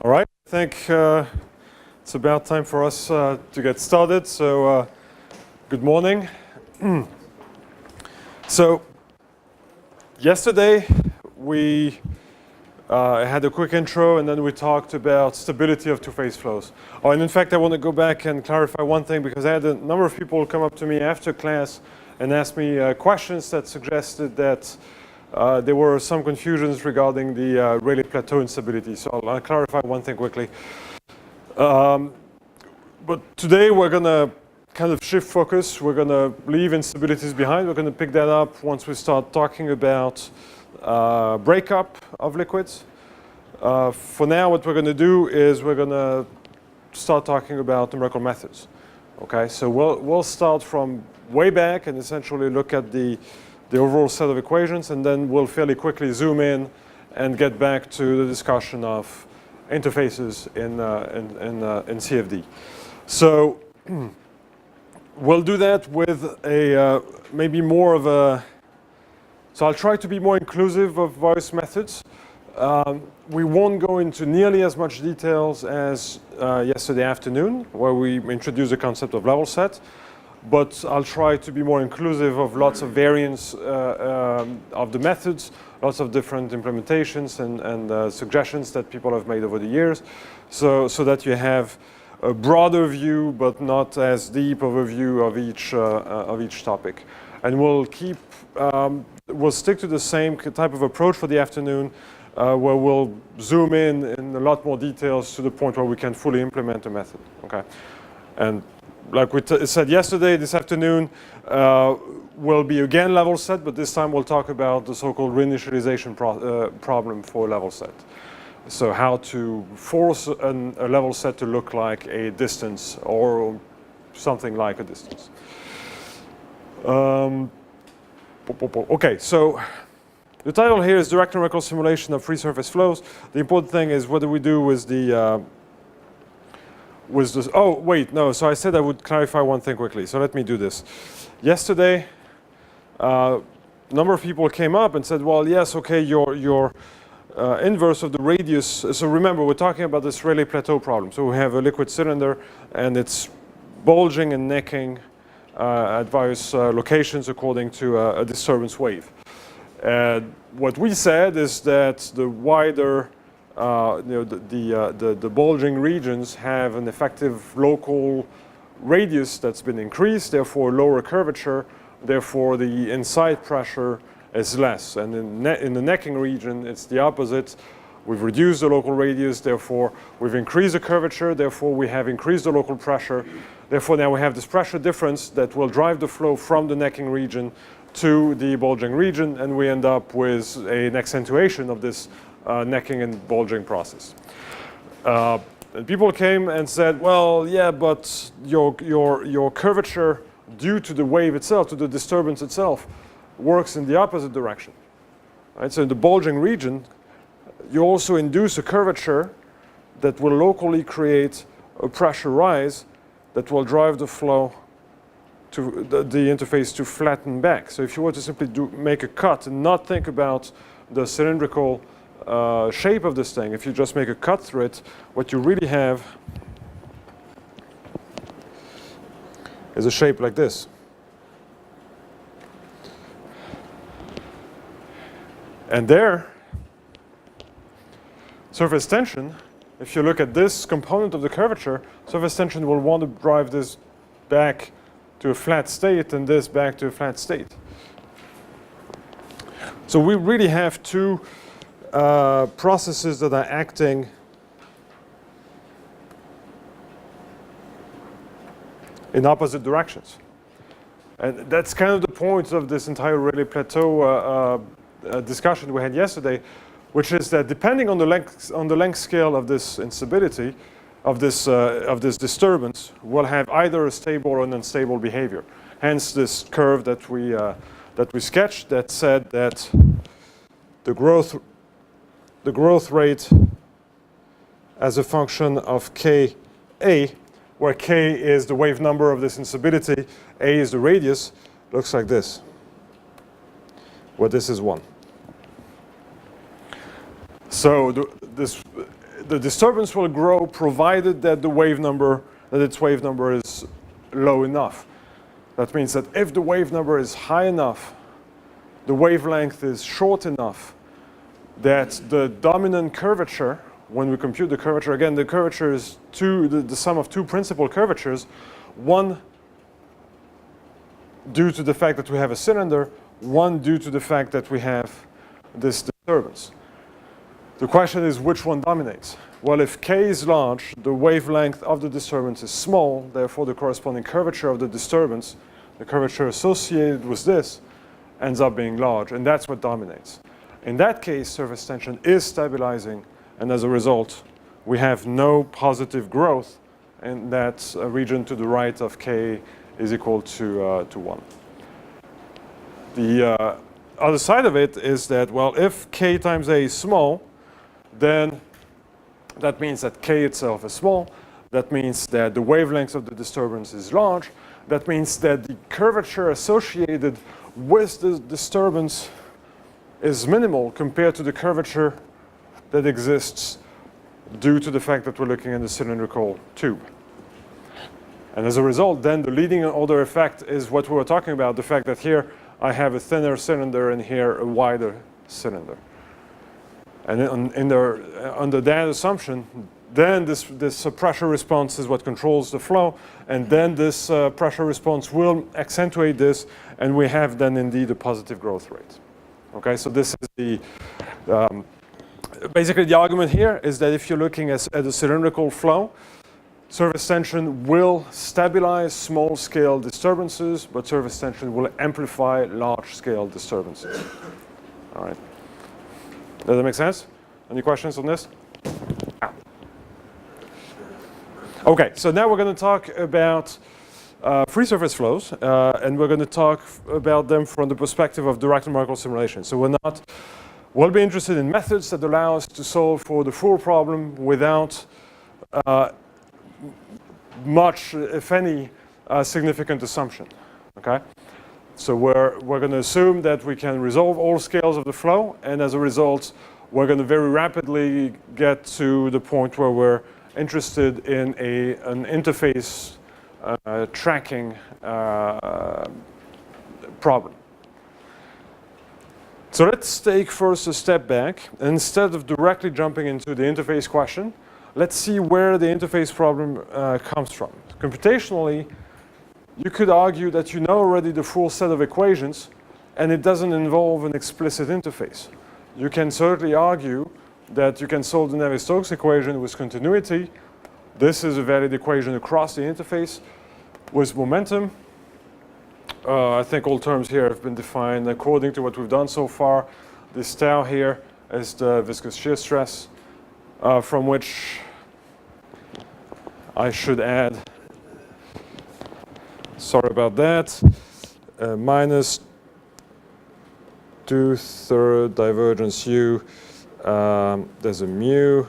All right, I think it's about time for us to get started. So good morning. So yesterday we had a quick intro and then we talked about stability of two-phase flows. Oh, and in fact I want to go back and clarify one thing because I had a number of people come up to me after class and ask me questions that suggested that there were some confusions regarding the Rayleigh plateau instability. So I'll clarify one thing quickly. But today we're going to kind of shift focus. We're going to leave instabilities behind. We're going to pick that up once we start talking about breakup of liquids. For now, what we're going to do is we're going to start talking about numerical methods. Okay, so we'll start from way back and essentially look at the overall set of equations, and then we'll fairly quickly zoom in and get back to the discussion of interfaces in CFD. So we'll do that with a maybe more of a. So I'll try to be more inclusive of various methods. We won't go into nearly as much details as yesterday afternoon, where we introduced the concept of level set. But I'll try to be more inclusive of lots of variants of the methods, lots of different implementations and suggestions that people have made over the years, so that you have a broader view but not as deep of a view of each topic. And we'll stick to the same type of approach for the afternoon, where we'll zoom in a lot more details to the point where we can fully implement the method. Okay, and like we said yesterday, this afternoon will be again level set, but this time we'll talk about the so-called reinitialization problem for level set. So how to force a level set to look like a distance or something like a distance. Okay, so the title here is Direct Numerical Simulation of Free Surface Flows. The important thing is what do we do with the oh, wait, no, so I said I would clarify one thing quickly, so let me do this. Yesterday, a number of people came up and said, well, yes, okay, your inverse of the radius, so remember, we're talking about this Rayleigh plateau problem. So we have a liquid cylinder, and it's bulging and necking at various locations according to a disturbance wave. What we said is that the wider the bulging regions have an effective local radius that's been increased, therefore lower curvature, therefore the inside pressure is less. And in the necking region, it's the opposite. We've reduced the local radius, therefore we've increased the curvature, therefore we have increased the local pressure. Therefore now we have this pressure difference that will drive the flow from the necking region to the bulging region, and we end up with an accentuation of this necking and bulging process. And people came and said, well, yeah, but your curvature due to the wave itself, to the disturbance itself, works in the opposite direction. Right? So in the bulging region, you also induce a curvature that will locally create a pressure rise that will drive the flow to the interface to flatten back. So if you were to simply make a cut and not think about the cylindrical shape of this thing, if you just make a cut through it, what you really have is a shape like this. And there, surface tension, if you look at this component of the curvature, surface tension will want to drive this back to a flat state and this back to a flat state. So we really have two processes that are acting in opposite directions. And that's kind of the point of this entire Rayleigh plateau discussion we had yesterday, which is that depending on the length scale of this instability, of this disturbance, we'll have either a stable or an unstable behavior. Hence this curve that we sketched that said that the growth rate as a function of Ka, where K is the wave number of this instability, A is the radius, looks like this, where this is 1. So the disturbance will grow provided that its wave number is low enough. That means that if the wave number is high enough, the wavelength is short enough that the dominant curvature, when we compute the curvature, again, the curvature is the sum of two principal curvatures, one due to the fact that we have a cylinder, one due to the fact that we have this disturbance. The question is which one dominates? Well, if k is large, the wavelength of the disturbance is small, therefore the corresponding curvature of the disturbance, the curvature associated with this, ends up being large, and that's what dominates. In that case, surface tension is stabilizing, and as a result, we have no positive growth in that region to the right of k is equal to 1. The other side of it is that, well, if k times a is small, then that means that k itself is small. That means that the wavelength of the disturbance is large. That means that the curvature associated with the disturbance is minimal compared to the curvature that exists due to the fact that we're looking at a cylindrical tube. And as a result, then the leading order effect is what we were talking about, the fact that here I have a thinner cylinder and here a wider cylinder. And under that assumption, then this pressure response is what controls the flow, and then this pressure response will accentuate this, and we have then indeed a positive growth rate. Okay, so this is the, basically the argument here is that if you're looking at a cylindrical flow, surface tension will stabilize small-scale disturbances, but surface tension will amplify large-scale disturbances. All right. Does that make sense? Any questions on this? Okay, so now we're going to talk about free surface flows, and we're going to talk about them from the perspective of direct numerical simulation. So we'll be interested in methods that allow us to solve for the full problem without much, if any, significant assumption. Okay? So we're going to assume that we can resolve all scales of the flow, and as a result, we're going to very rapidly get to the point where we're interested in an interface tracking problem. So let's take first a step back. Instead of directly jumping into the interface question, let's see where the interface problem comes from. Computationally, you could argue that you know already the full set of equations, and it doesn't involve an explicit interface. You can certainly argue that you can solve the Navier-Stokes equation with continuity. This is a valid equation across the interface with momentum. I think all terms here have been defined according to what we've done so far. This tau here is the viscous shear stress, from which I should add, sorry about that, minus 2/3 divergence u. There's a mu,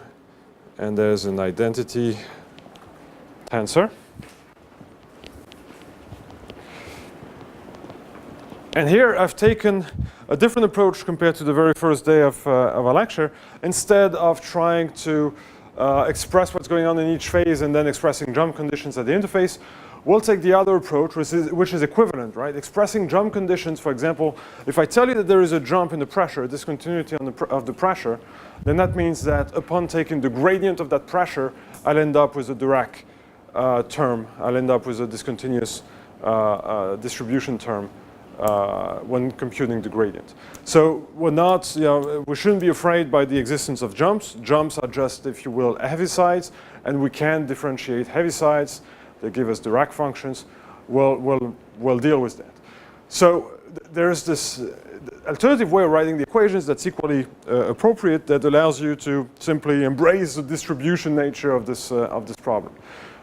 and there's an identity tensor. And here I've taken a different approach compared to the very first day of our lecture. Instead of trying to express what's going on in each phase and then expressing jump conditions at the interface, we'll take the other approach, which is equivalent, right? Expressing jump conditions, for example, if I tell you that there is a jump in the pressure, a discontinuity of the pressure, then that means that upon taking the gradient of that pressure, I'll end up with a Dirac term. I'll end up with a discontinuous distribution term when computing the gradient. So we're not, we shouldn't be afraid by the existence of jumps. Jumps are just, if you will, Heavisides, and we can differentiate Heavisides. They give us Dirac functions. We'll deal with that. So there's this alternative way of writing the equations that's equally appropriate, that allows you to simply embrace the distribution nature of this problem.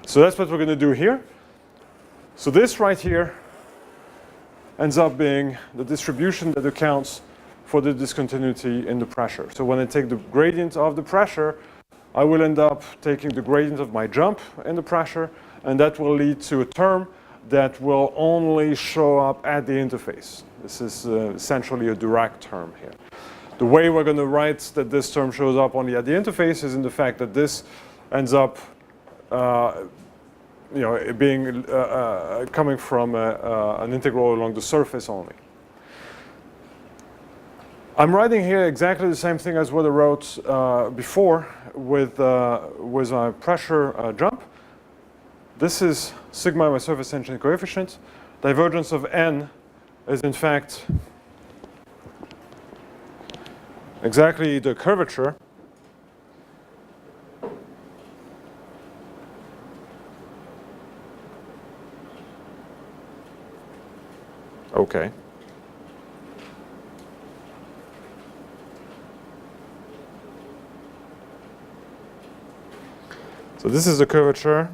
So that's what we're going to do here. So this right here ends up being the distribution that accounts for the discontinuity in the pressure. So when I take the gradient of the pressure, I will end up taking the gradient of my jump in the pressure, and that will lead to a term that will only show up at the interface. This is essentially a Dirac term here. The way we're going to write that this term shows up only at the interface is in the fact that this ends up being coming from an integral along the surface only. I'm writing here exactly the same thing as what I wrote before with my pressure jump. This is sigma, my surface tension coefficient. Divergence of n is in fact exactly the curvature okay. So this is the curvature.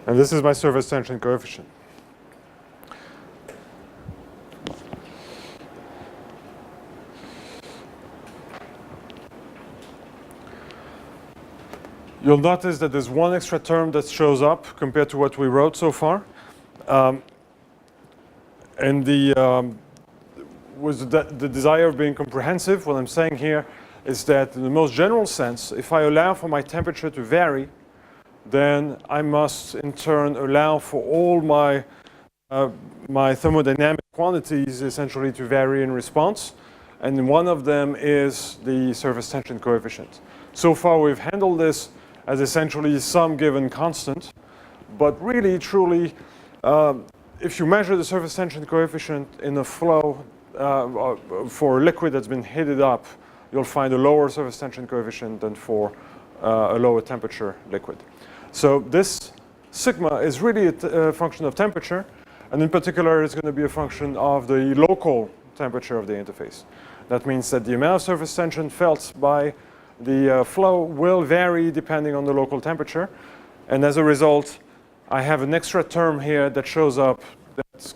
And this is my surface tension coefficient. You'll notice that there's one extra term that shows up compared to what we wrote so far. And with the desire of being comprehensive, what I'm saying here is that in the most general sense, if I allow for my temperature to vary, then I must in turn allow for all my thermodynamic quantities essentially to vary in response. And one of them is the surface tension coefficient. So far we've handled this as essentially some given constant, but really, truly, if you measure the surface tension coefficient in a flow for a liquid that's been heated up, you'll find a lower surface tension coefficient than for a lower temperature liquid. So this sigma is really a function of temperature, and in particular, it's going to be a function of the local temperature of the interface. That means that the amount of surface tension felt by the flow will vary depending on the local temperature. And as a result, I have an extra term here that shows up that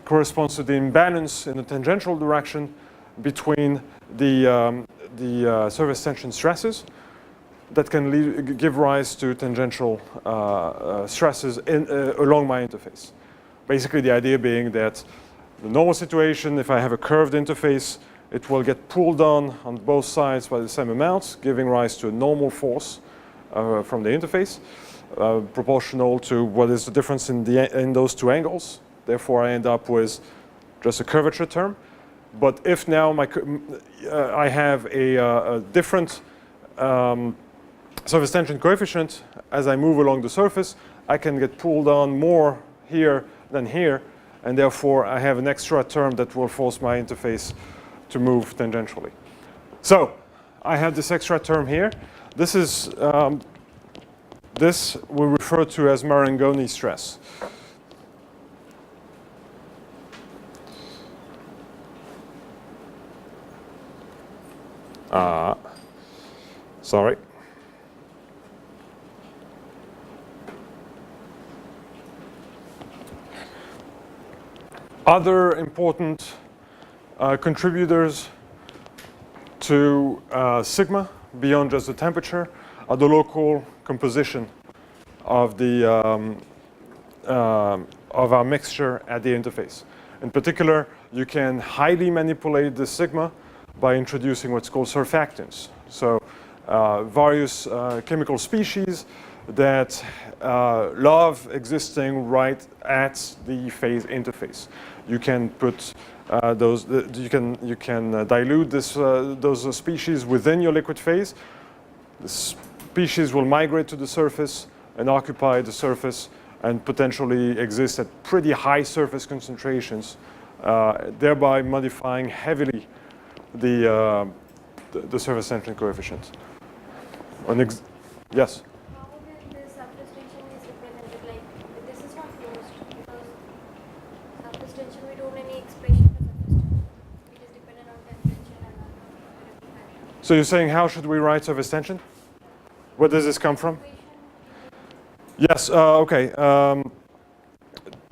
corresponds to the imbalance in the tangential direction between the surface tension stresses that can give rise to tangential stresses along my interface. Basically, the idea being that the normal situation, if I have a curved interface, it will get pulled on both sides by the same amount, giving rise to a normal force from the interface, proportional to what is the difference in those two angles. Therefore, I end up with just a curvature term. But if now I have a different surface tension coefficient as I move along the surface, I can get pulled on more here than here, and therefore I have an extra term that will force my interface to move tangentially. So I have this extra term here. This is this we refer to as Marangoni stress. Sorry. Other important contributors to sigma, beyond just the temperature, are the local composition of our mixture at the interface. In particular, you can highly manipulate the sigma by introducing what's called surfactants. So various chemical species that love existing right at the phase interface. You can put you can dilute those species within your liquid phase. The species will migrate to the surface and occupy the surface and potentially exist at pretty high surface concentrations, thereby modifying heavily the surface tension coefficient. Yes? How then the surface tension is represented? Like, this is not closed because surface tension, we don't have any expression for surface tension. It is dependent on temperature and other. So you're saying how should we write surface tension? Where does this come from? Yes, okay.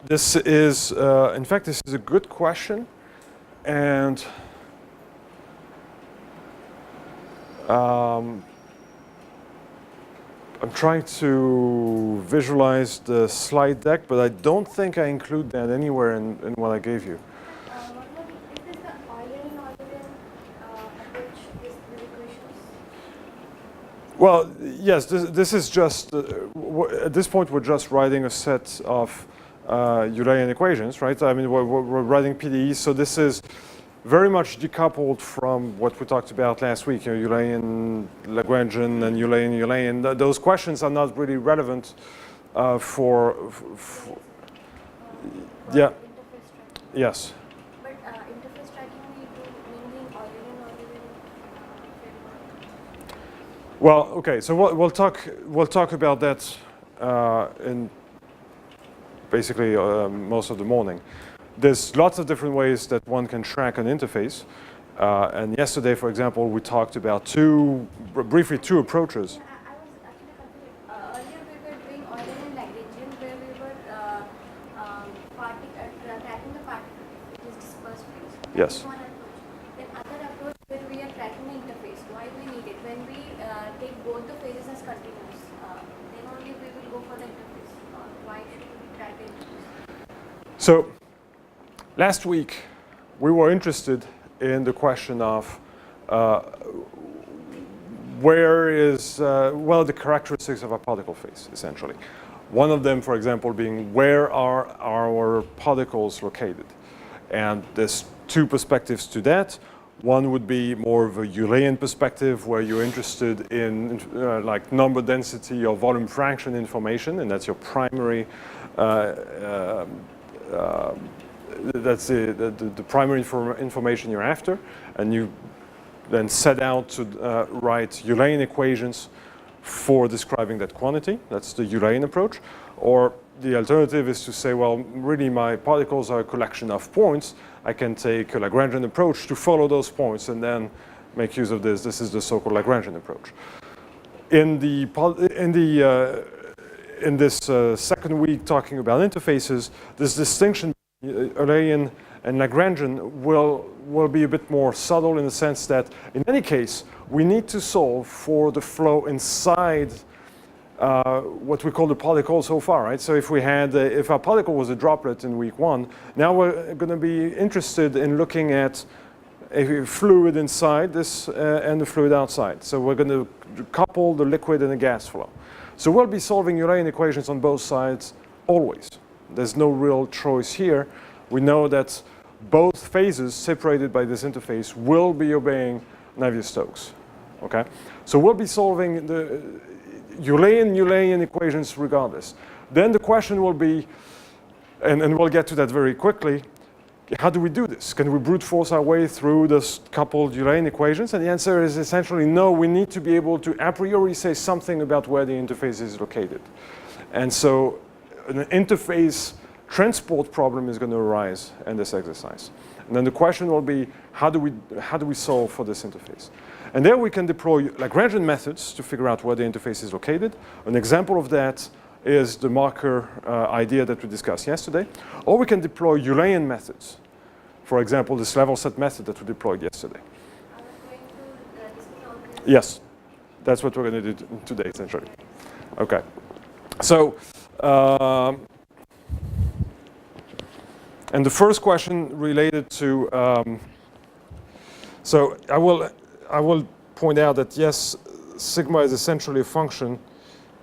This is, in fact, this is a good question. And I'm trying to visualize the slide deck, but I don't think I include that anywhere in what I gave you. What about is this the Euler-Norwegian approach, these equations? Well, yes, this is just, at this point we're just writing a set of Eulerian equations, right? I mean, we're writing PDEs, so this is very much decoupled from what we talked about last week, you know, Eulerian, Lagrangian, and Eulerian. Those questions are not really relevant for yeah, Interface tracking. yes. But interface tracking we do mainly in Euler-Norwegian framework. Well, okay, so we'll talk about that in basically most of the morning. There's lots of different ways that one can track an interface. And yesterday, for example, we talked about briefly two approaches. I was actually confused. Earlier we were doing Euler and Lagrangian where we were tracking the particle, which is dispersed phase. Yes. That is one approach. Then other approach where we are tracking the interface. Why we need it? When we take both the phases as continuous, then only we will go for the interface. Why should we track the interface? So last week, we were interested in the question of where is, well, the characteristics of a particle phase, essentially. One of them, for example, being where are our particles located? And there's two perspectives to that. One would be more of a Eulerian perspective, where you're interested in like number density or volume fraction information, and that's your primary that's the primary information you're after, and you then set out to write Eulerian equations for describing that quantity. That's the Eulerian approach. Or the alternative is to say, well, really my particles are a collection of points. I can take a Lagrangian approach to follow those points and then make use of this. This is the so-called Lagrangian approach. In this second week talking about interfaces, this distinction Eulerian and Lagrangian will be a bit more subtle in the sense that in any case we need to solve for the flow inside what we call the particle so far, right? So if our particle was a droplet in week one, now we're going to be interested in looking at a fluid inside this and the fluid outside. So we're going to couple the liquid and the gas flow. So we'll be solving Eulerian equations on both sides always. There's no real choice here. We know that both phases separated by this interface will be obeying Navier-Stokes. Okay? So we'll be solving the Eulerian equations regardless. Then the question will be, and we'll get to that very quickly, how do we do this? Can we brute force our way through this coupled Eulerian equations? And the answer is essentially no. We need to be able to a priori say something about where the interface is located. And so an interface transport problem is going to arise in this exercise. And then the question will be, how do we solve for this interface? And there we can deploy Lagrangian methods to figure out where the interface is located. An example of that is the marker idea that we discussed yesterday. Or we can deploy Eulerian methods. For example, this level set method that we deployed yesterday. I was going to discuss all this. Yes, that's what we're going to do today, essentially. Okay. So, and the first question related to, so I will point out that yes, sigma is essentially a function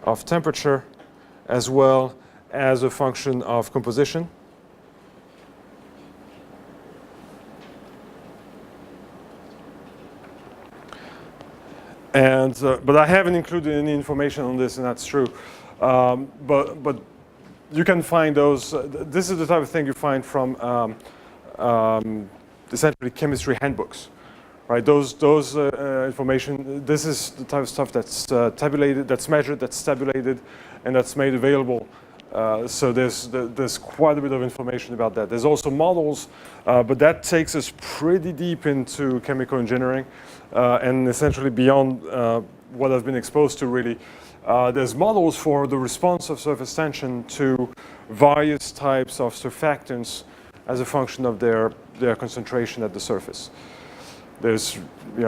of temperature as well as a function of composition. And but I haven't included any information on this, and that's true. But you can find those. This is the type of thing you find from essentially chemistry handbooks, right? Those information. This is the type of stuff that's tabulated, that's measured, that's tabulated, and that's made available. So there's quite a bit of information about that. There's also models, but that takes us pretty deep into chemical engineering and essentially beyond what I've been exposed to really. There's models for the response of surface tension to various types of surfactants as a function of their concentration at the surface. there's,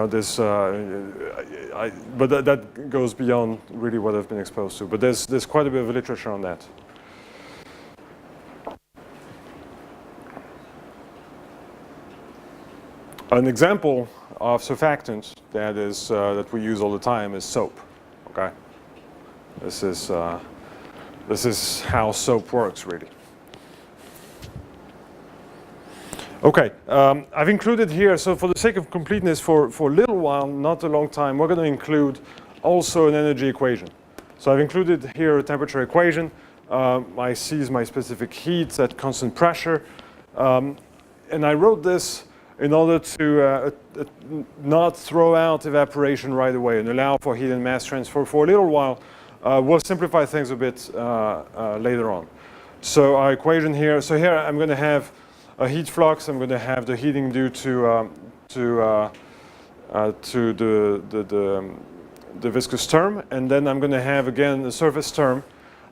this, but that goes beyond really what I've been exposed to. But there's quite a bit of literature on that. An example of surfactant that we use all the time is soap. Okay, this is how soap works really. Okay, I've included here, so for the sake of completeness, for a little while, not a long time, we're going to include also an energy equation. So I've included here a temperature equation. My C is my specific heat at constant pressure. And I wrote this in order to not throw out evaporation right away and allow for heat and mass transfer for a little while. We'll simplify things a bit later on. So our equation here, so here I'm going to have a heat flux. I'm going to have the heating due to the viscous term, and then I'm going to have again the surface term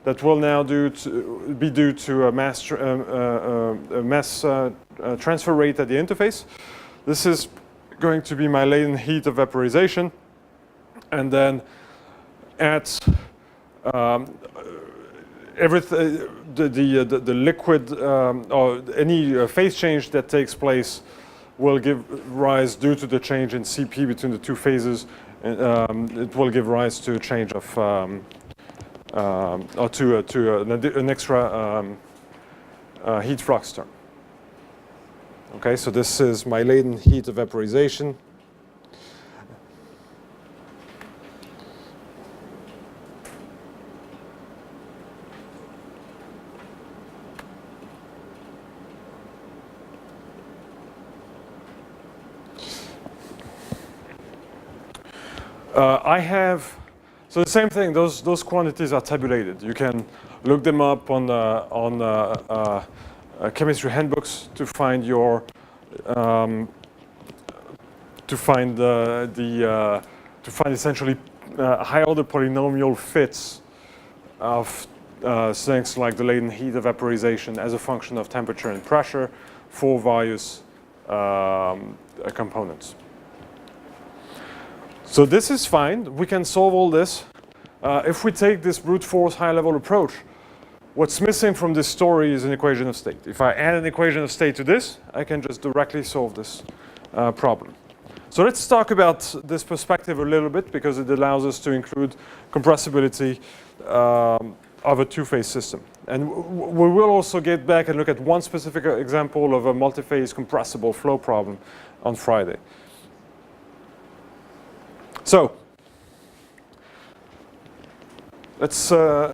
that will now be due to a mass transfer rate at the interface. This is going to be my latent heat of vaporization, and then at the liquid or any phase change that takes place will give rise, due to the change in Cp between the two phases, it will give rise to a change of or to an extra heat flux term. Okay, so this is my latent heat of vaporization. So the same thing, those quantities are tabulated. You can look them up on chemistry handbooks to find your to find essentially high order polynomial fits of things like the latent heat of vaporization as a function of temperature and pressure for various components. So this is fine. We can solve all this. If we take this brute force high-level approach, what's missing from this story is an equation of state. If I add an equation of state to this, I can just directly solve this problem. So let's talk about this perspective a little bit, because it allows us to include compressibility of a two-phase system. And we will also get back and look at one specific example of a multi-phase compressible flow problem on Friday. So let's talk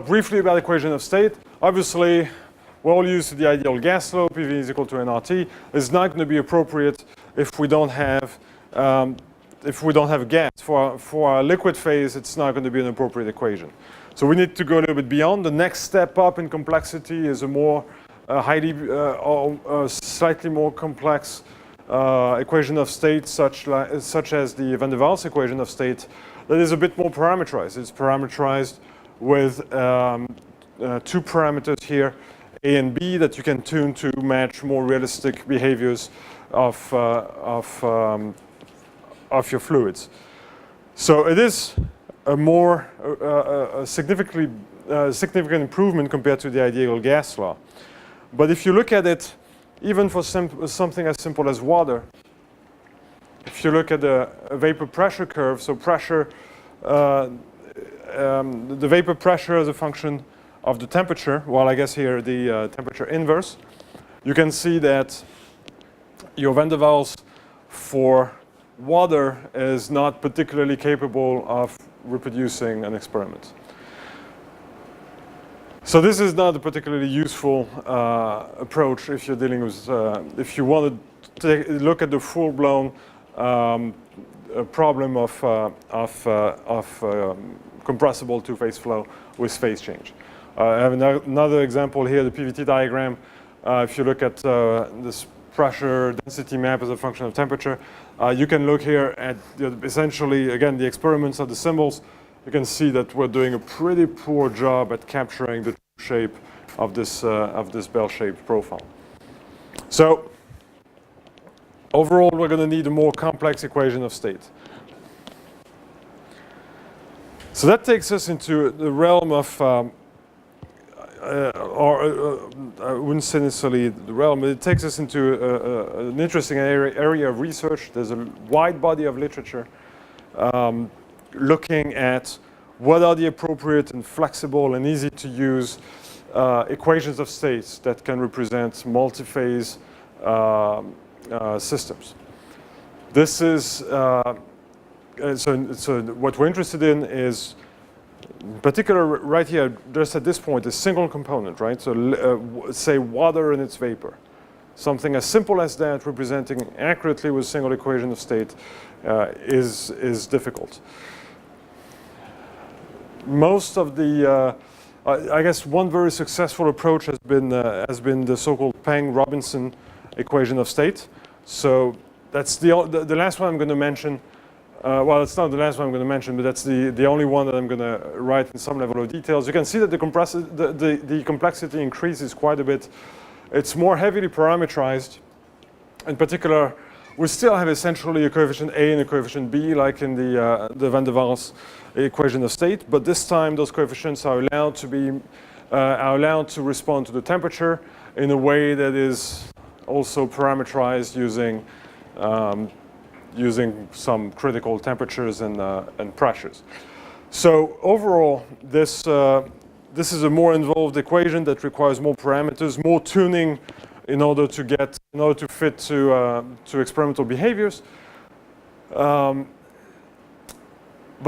briefly about equation of state. Obviously, we're all used to the ideal gas law, PV is equal to nRT. It's not going to be appropriate if we don't have gas. For our liquid phase, it's not going to be an appropriate equation. So we need to go a little bit beyond. The next step up in complexity is a more slightly more complex equation of state, such as the van der Waals equation of state, that is a bit more parameterized. It's parameterized with two parameters here, A and B, that you can tune to match more realistic behaviors of your fluids. So it is a more significant improvement compared to the ideal gas law. But if you look at it, even for something as simple as water, if you look at the vapor pressure curve, so pressure, the vapor pressure as a function of the temperature, well, I guess here the temperature inverse, you can see that your van der Waals for water is not particularly capable of reproducing an experiment. So this is not a particularly useful approach if you're dealing with, if you want to look at the full-blown problem of compressible two-phase flow with phase change. I have another example here, the PVT diagram. If you look at this pressure density map as a function of temperature, you can look here at essentially, again, the experiments of the symbols. You can see that we're doing a pretty poor job at capturing the shape of this bell-shaped profile. So overall, we're going to need a more complex equation of state. So that takes us into the realm of, I wouldn't say necessarily the realm, but it takes us into an interesting area of research. There's a wide body of literature looking at what are the appropriate and flexible and easy to use equations of states that can represent multi-phase systems. This is, so what we're interested in is, in particular right here, just at this point, a single component, right? So say water and its vapor. Something as simple as that, representing accurately with a single equation of state, is difficult. Most of the, I guess one very successful approach has been the so-called Pang-Robinson equation of state. So that's the last one I'm going to mention. Well, it's not the last one I'm going to mention, but that's the only one that I'm going to write in some level of details. You can see that the complexity increases quite a bit. It's more heavily parameterized. In particular, we still have essentially a coefficient A and a coefficient B, like in the Van der Waals equation of state. But this time, those coefficients are allowed to respond to the temperature in a way that is also parameterized using some critical temperatures and pressures. So overall, this is a more involved equation that requires more parameters, more tuning in order to fit to experimental behaviors. But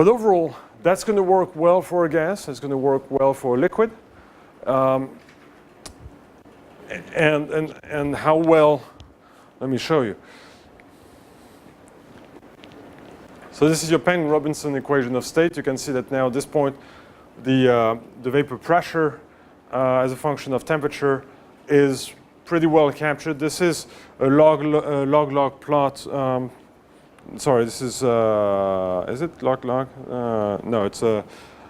overall, that's going to work well for a gas. It's going to work well for a liquid. And how well? Let me show you. So this is your Pang-Robinson equation of state. You can see that now at this point, the vapor pressure as a function of temperature is pretty well captured. This is a log-log plot. Sorry, this is it log-log? No,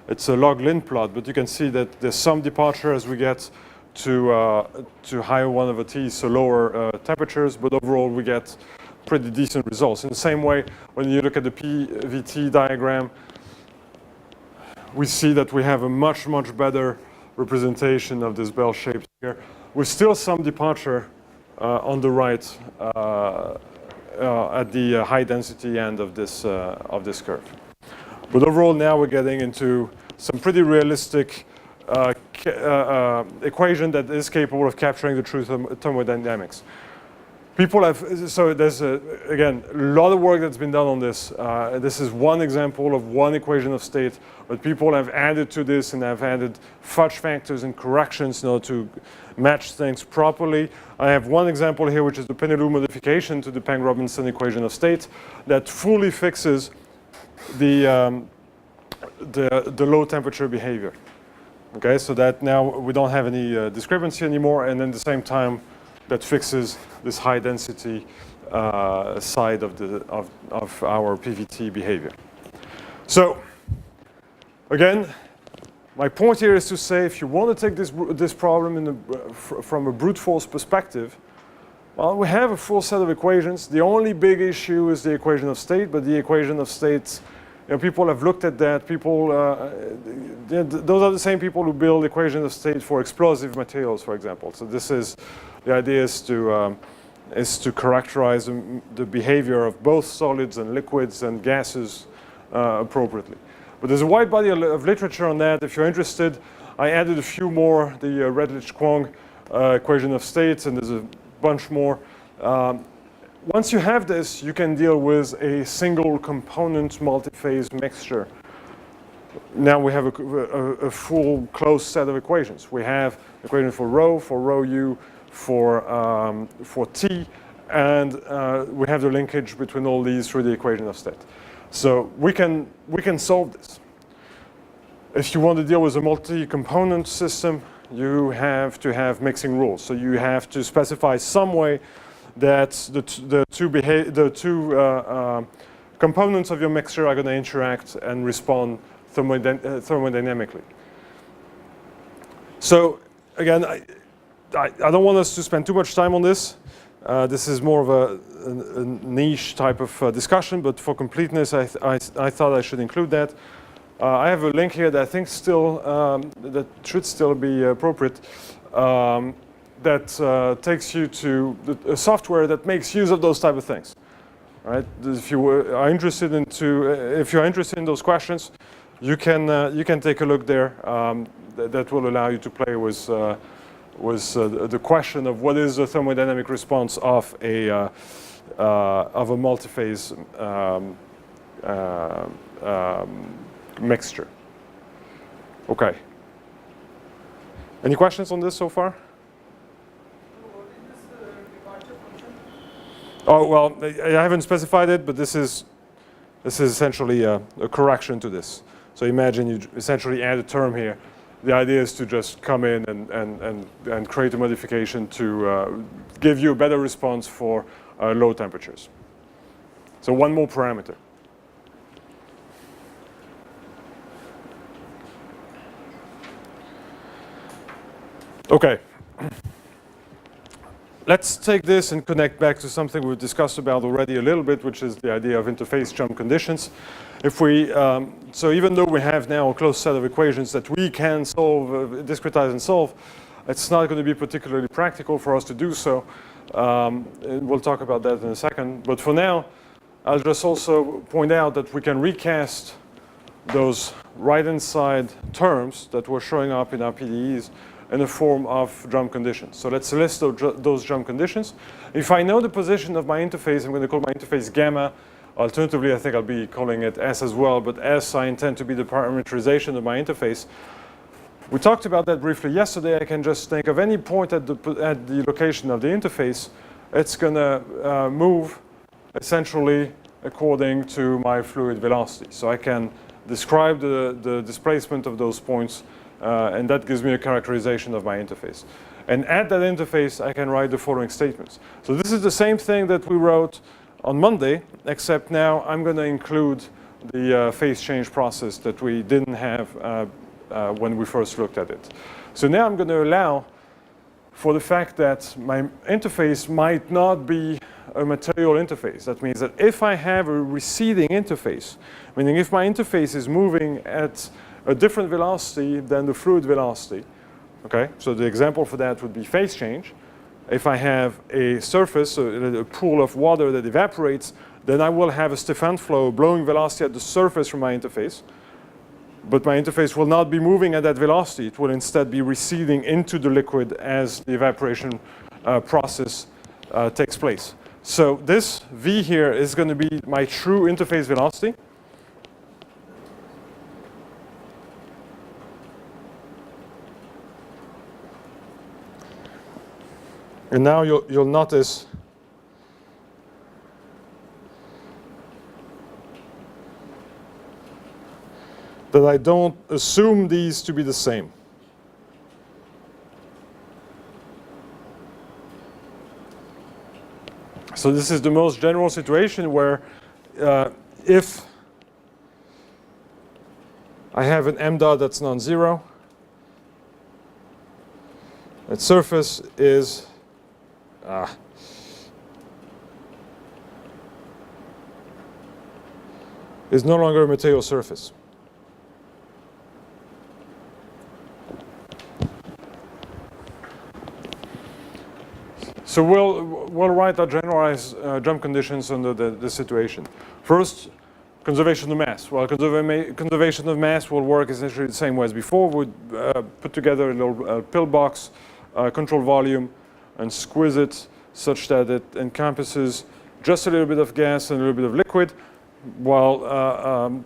it's a log-lin plot. But you can see that there's some departure as we get to higher 1/t, so lower temperatures. But overall, we get pretty decent results. In the same way, when you look at the PVT diagram, we see that we have a much, much better representation of this bell shape here, with still some departure on the right at the high density end of this curve. But overall, now we're getting into some pretty realistic equation that is capable of capturing the true thermodynamics. People have, so there's, again, a lot of work that's been done on this. This is one example of one equation of state, but people have added to this and have added fudge factors and corrections in order to match things properly. I have one example here, which is the Penelou modification to the Pang-Robinson equation of state that fully fixes the low temperature behavior. Okay, so that now we don't have any discrepancy anymore, and at the same time, that fixes this high density side of our PVT behavior. So again, my point here is to say, if you want to take this problem from a brute force perspective, well, we have a full set of equations. The only big issue is the equation of state, but the equation of states, people have looked at that. Those are the same people who build equations of state for explosive materials, for example. So the idea is to characterize the behavior of both solids and liquids and gases appropriately. But there's a wide body of literature on that. If you're interested, I added a few more, the Redlich-Kwong equation of states, and there's a bunch more. Once you have this, you can deal with a single component multi-phase mixture. Now we have a full closed set of equations. We have equation for rho u, for T, and we have the linkage between all these through the equation of state. So we can solve this. If you want to deal with a multi-component system, you have to have mixing rules. So you have to specify some way that the two components of your mixture are going to interact and respond thermodynamically. So again, I don't want us to spend too much time on this. This is more of a niche type of discussion, but for completeness, I thought I should include that. I have a link here that I think still that should still be appropriate. That takes you to a software that makes use of those type of things. Right? If you are interested if you're interested in those questions, you can take a look there. That will allow you to play with the question of what is the thermodynamic response of a multi-phase mixture. Okay. Any questions on this so far? Oh, well, I haven't specified it, but this is essentially a correction to this. So imagine you essentially add a term here. The idea is to just come in and create a modification to give you a better response for low temperatures. So one more parameter. Okay. Let's take this and connect back to something we've discussed about already a little bit, which is the idea of interface jump conditions. If we, so even though we have now a closed set of equations that we can solve, discretize and solve, it's not going to be particularly practical for us to do so. And we'll talk about that in a second. But for now, I'll just also point out that we can recast those right-hand side terms that were showing up in our PDEs in the form of jump conditions. So let's list those jump conditions. If I know the position of my interface, I'm going to call my interface gamma. Alternatively, I think I'll be calling it S as well, but S I intend to be the parameterization of my interface. We talked about that briefly yesterday. I can just think of any point at the location of the interface. It's going to move essentially according to my fluid velocity. So I can describe the displacement of those points, and that gives me a characterization of my interface. And at that interface, I can write the following statements. So this is the same thing that we wrote on Monday, except now I'm going to include the phase change process that we didn't have when we first looked at it. So now I'm going to allow for the fact that my interface might not be a material interface. That means that if I have a receding interface, meaning if my interface is moving at a different velocity than the fluid velocity, okay? So the example for that would be phase change. If I have a surface, a pool of water that evaporates, then I will have a Stefan flow blowing velocity at the surface from my interface. But my interface will not be moving at that velocity. It will instead be receding into the liquid as the evaporation process takes place. So this V here is going to be my true interface velocity. And now you'll notice that I don't assume these to be the same. So this is the most general situation where if I have an m dot that's non-zero, that surface is no longer a material surface. So we'll write our generalized jump conditions under the situation. First, conservation of mass. Well, conservation of mass will work essentially the same way as before. We'd put together a little pill box, control volume, and squeeze it such that it encompasses just a little bit of gas and a little bit of liquid while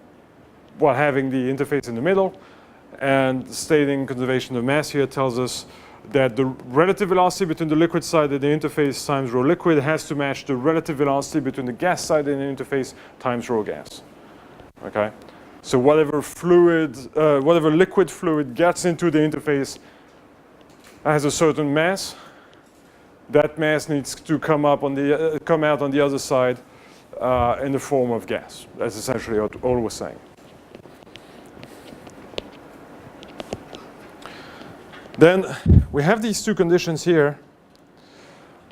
having the interface in the middle. And stating conservation of mass here tells us that the relative velocity between the liquid side and the interface times rho liquid has to match the relative velocity between the gas side and the interface times rho gas. Okay? So whatever liquid fluid gets into the interface has a certain mass. That mass needs to come out on the other side in the form of gas. That's essentially all we're saying. Then we have these two conditions here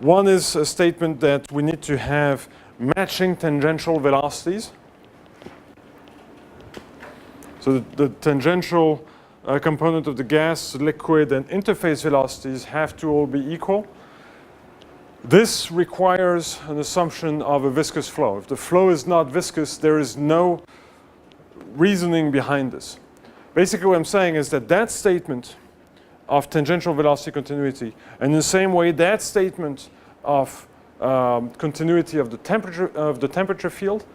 One is a statement that we need to have matching tangential velocities. So the tangential component of the gas, liquid, and interface velocities have to all be equal. This requires an assumption of a viscous flow. If the flow is not viscous, there is no reasoning behind this. Basically what I'm saying is that that statement of tangential velocity continuity, and in the same way that statement of continuity of the temperature field,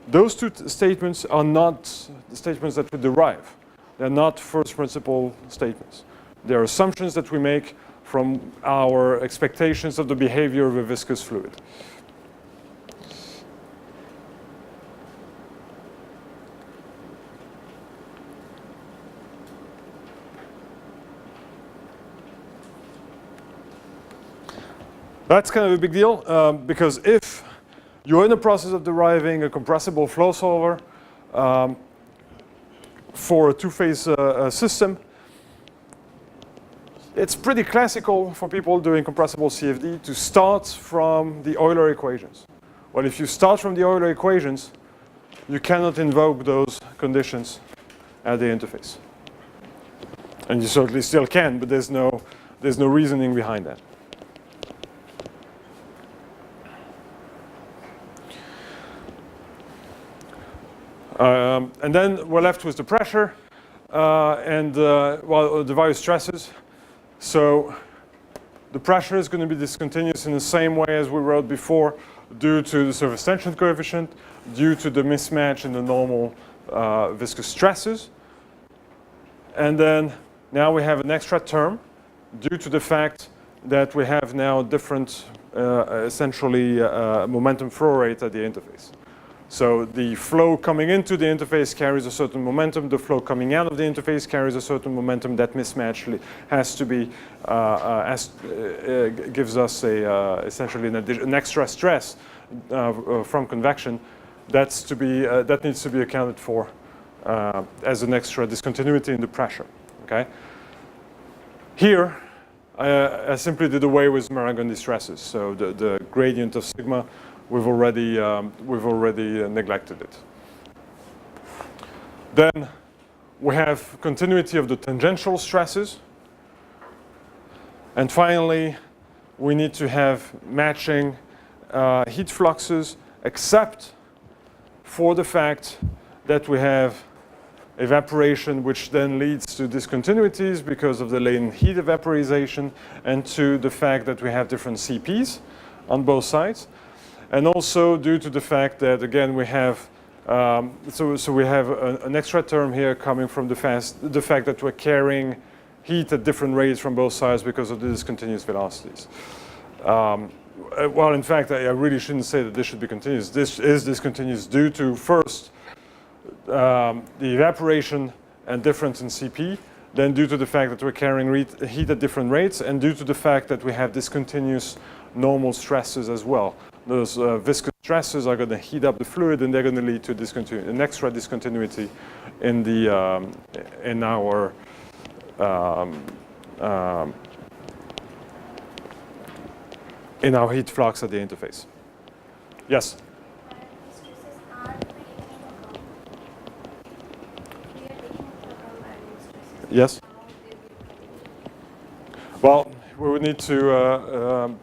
those two statements are not the statements that we derive. They're not first principle statements. They're assumptions that we make from our expectations of the behavior of a viscous fluid. That's kind of a big deal because if you're in the process of deriving a compressible flow solver for a two-phase system, it's pretty classical for people doing compressible CFD to start from the Euler equations. Well, if you start from the Euler equations, you cannot invoke those conditions at the interface. And you certainly still can, but there's no reasoning behind that. And then we're left with the pressure and well, the various stresses. So the pressure is going to be discontinuous in the same way as we wrote before, due to the surface tension coefficient, due to the mismatch in the normal viscous stresses. And then now we have an extra term due to the fact that we have now different essentially momentum flow rate at the interface. So the flow coming into the interface carries a certain momentum. The flow coming out of the interface carries a certain momentum. That mismatch has to be gives us essentially an extra stress from convection. That needs to be accounted for as an extra discontinuity in the pressure. Okay. Here, I simply did away with Marangoni stresses. So the gradient of sigma, we've already neglected it. Then we have continuity of the tangential stresses. And finally, we need to have matching heat fluxes, except for the fact that we have evaporation, which then leads to discontinuities because of the latent heat of vaporization, and to the fact that we have different CPs on both sides. And also due to the fact that, again, we have, so we have an extra term here coming from the fact that we're carrying heat at different rates from both sides because of the discontinuous velocities. Well, in fact, I really shouldn't say that this should be continuous. This is discontinuous due to, first, the evaporation and difference in CP, then due to the fact that we're carrying heat at different rates, and due to the fact that we have discontinuous normal stresses as well. Those viscous stresses are going to heat up the fluid, and they're going to lead to an extra discontinuity in the in our heat flux at the interface. Yes. Yes. Well, we would need to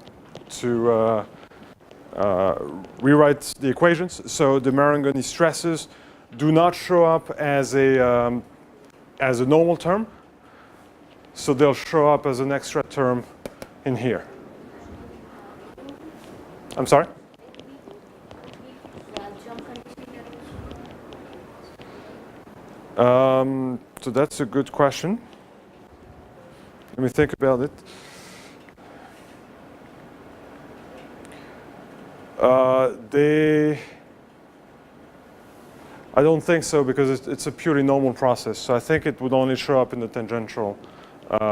rewrite the equations. So the Marangoni stresses do not show up as a normal term. So they'll show up as an extra term in here. I'm sorry? So that's a good question. Let me think about it. I don't think so, because it's a purely normal process. So I think it would only show up in the tangential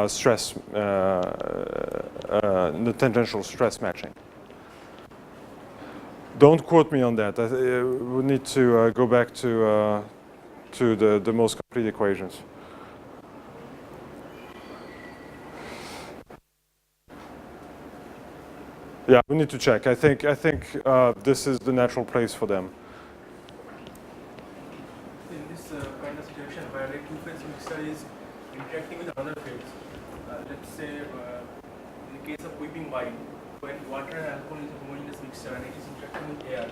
stress, matching. Don't quote me on that. We need to go back to the most complete equations. Yeah, we need to check. I think this is the natural place for them. In this kind of situation where a two-phase mixture is interacting with another phase, let's say in the case of whipping wine, when water and alcohol is a homogeneous mixture and it is interacting with air,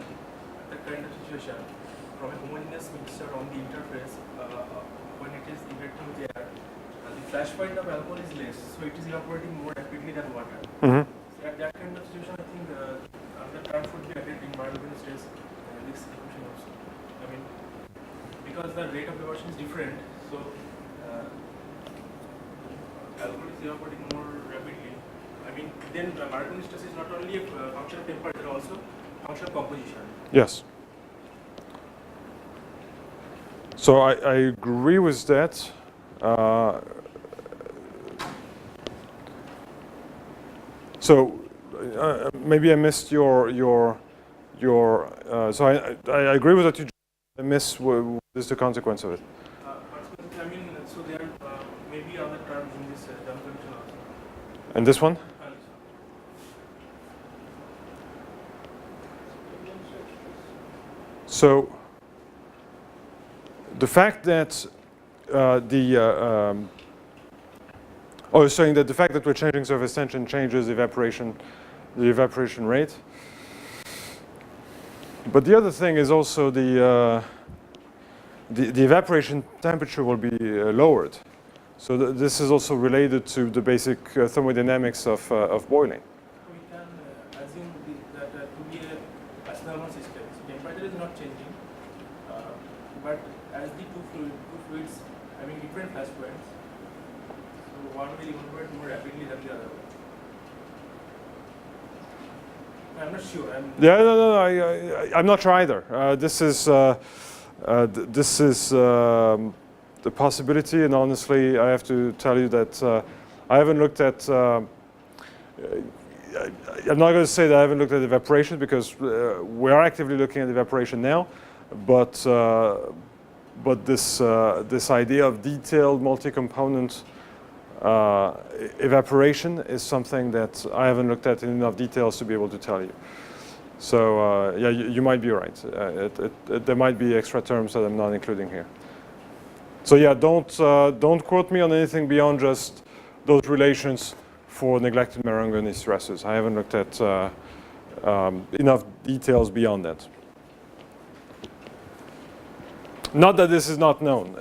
that kind of situation, from a homogeneous mixture on the interface, when it is interacting with air, the flash point of alcohol is less, so it is evaporating more rapidly than water. Mm-hmm. So at that kind of situation, I think another term would be added in Markovitch stress this equation also. I mean, because the rate of evaporation is different, so alcohol is evaporating more rapidly. I mean, then Markovitch stress is not only a function of temperature, also function of composition. Yes. So I agree with that. So maybe I missed your. So I agree with that. I miss what is the consequence of it. I mean, so there are maybe other terms in this term condition also. And this one? So the fact that saying that the fact that we're changing surface tension changes the evaporation rate. But the other thing is also the evaporation temperature will be lowered. So this is also related to the basic thermodynamics of boiling. We can assume that to be a isothermal system, so temperature is not changing, but as the two fluids having different flash points, so one will evaporate more rapidly than the other. I'm not sure. I'm not sure either. This is the possibility, and honestly, I have to tell you that I haven't looked at. I'm not going to say that I haven't looked at evaporation because we are actively looking at evaporation now, but this idea of detailed multi-component evaporation is something that I haven't looked at in enough details to be able to tell you. So yeah, you might be right. There might be extra terms that I'm not including here. So yeah, don't quote me on anything beyond just those relations for neglected Marangoni stresses. I haven't looked at enough details beyond that. Not that this is not known.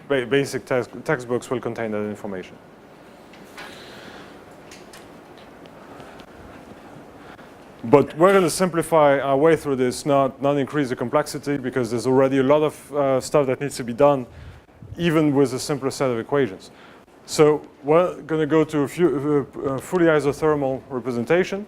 Basic textbooks will contain that information. But we're going to simplify our way through this, not increase the complexity, because there's already a lot of stuff that needs to be done, even with a simpler set of equations. So we're going to go to a fully isothermal representation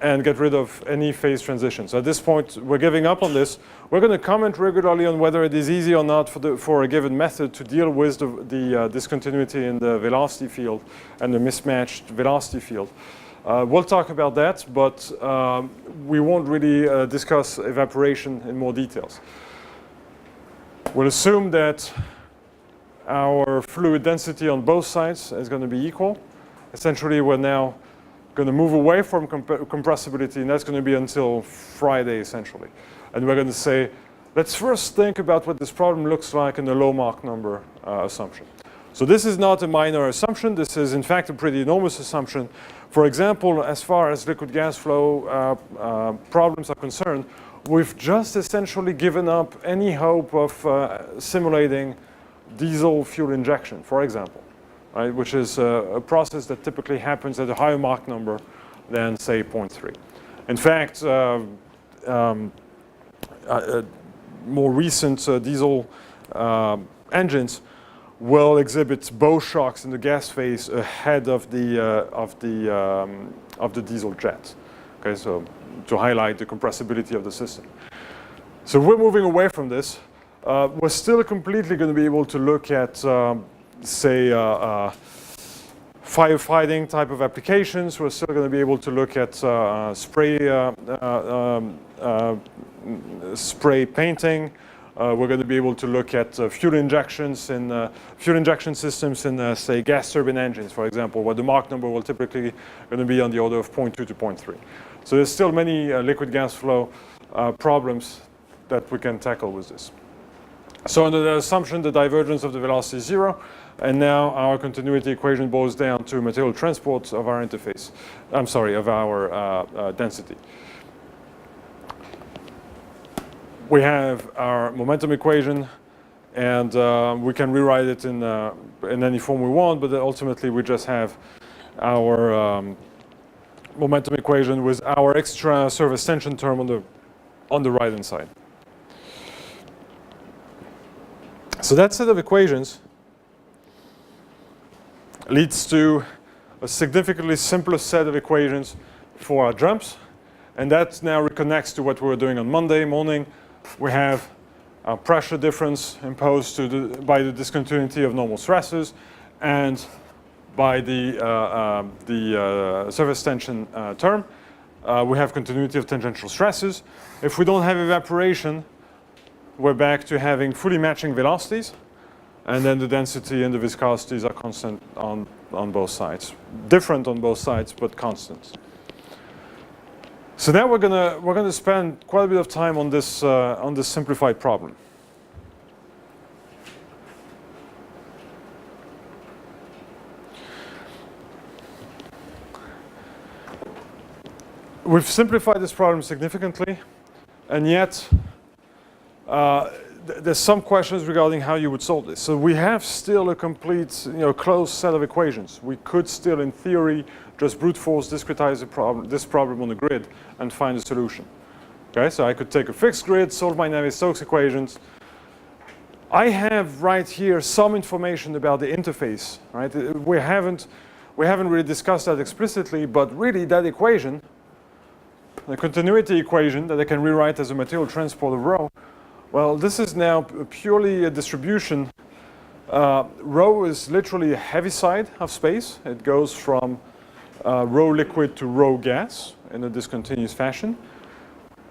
and get rid of any phase transitions. At this point, we're giving up on this. We're going to comment regularly on whether it is easy or not for a given method to deal with the discontinuity in the velocity field and the mismatched velocity field. We'll talk about that, but we won't really discuss evaporation in more details. We'll assume that our fluid density on both sides is going to be equal. Essentially, we're now going to move away from compressibility, and that's going to be until Friday, essentially. And we're going to say, let's first think about what this problem looks like in a low Mach number assumption. So this is not a minor assumption. This is, in fact, a pretty enormous assumption. For example, as far as liquid gas flow problems are concerned, we've just essentially given up any hope of simulating diesel fuel injection, for example, right, which is a process that typically happens at a higher Mach number than, say, 0.3. In fact, more recent diesel engines will exhibit bow shocks in the gas phase ahead of the diesel jet. Okay, so to highlight the compressibility of the system. So we're moving away from this. We're still completely going to be able to look at, say, firefighting type of applications. We're still going to be able to look at spray painting. We're going to be able to look at fuel injections in fuel injection systems in, say, gas turbine engines, for example, where the Mach number will typically going to be on the order of 0.2 to 0.3. So there's still many liquid gas flow problems that we can tackle with this. So under the assumption the divergence of the velocity is 0, and now our continuity equation boils down to material transport of our interface. I'm sorry, of our density. We have our momentum equation, and we can rewrite it in any form we want, but ultimately we just have our momentum equation with our extra surface tension term on the right-hand side. So that set of equations leads to a significantly simpler set of equations for our jumps, and that now reconnects to what we were doing on Monday morning. We have a pressure difference imposed by the discontinuity of normal stresses and by the surface tension term. We have continuity of tangential stresses. If we don't have evaporation, we're back to having fully matching velocities, and then the density and the viscosities are constant on both sides. Different on both sides, but constant. So now we're gonna spend quite a bit of time on this simplified problem. We've simplified this problem significantly, and yet there's some questions regarding how you would solve this. So we have still a complete, closed set of equations. We could still, in theory, just brute force discretize this problem on the grid and find a solution. Okay, so I could take a fixed grid, solve my Navier-Stokes equations. I have right here some information about the interface. Right, we haven't really discussed that explicitly, but really that equation, the continuity equation that I can rewrite as a material transport of rho. Well, this is now purely a distribution. Rho is literally a heavy side of space. It goes from rho liquid to rho gas in a discontinuous fashion.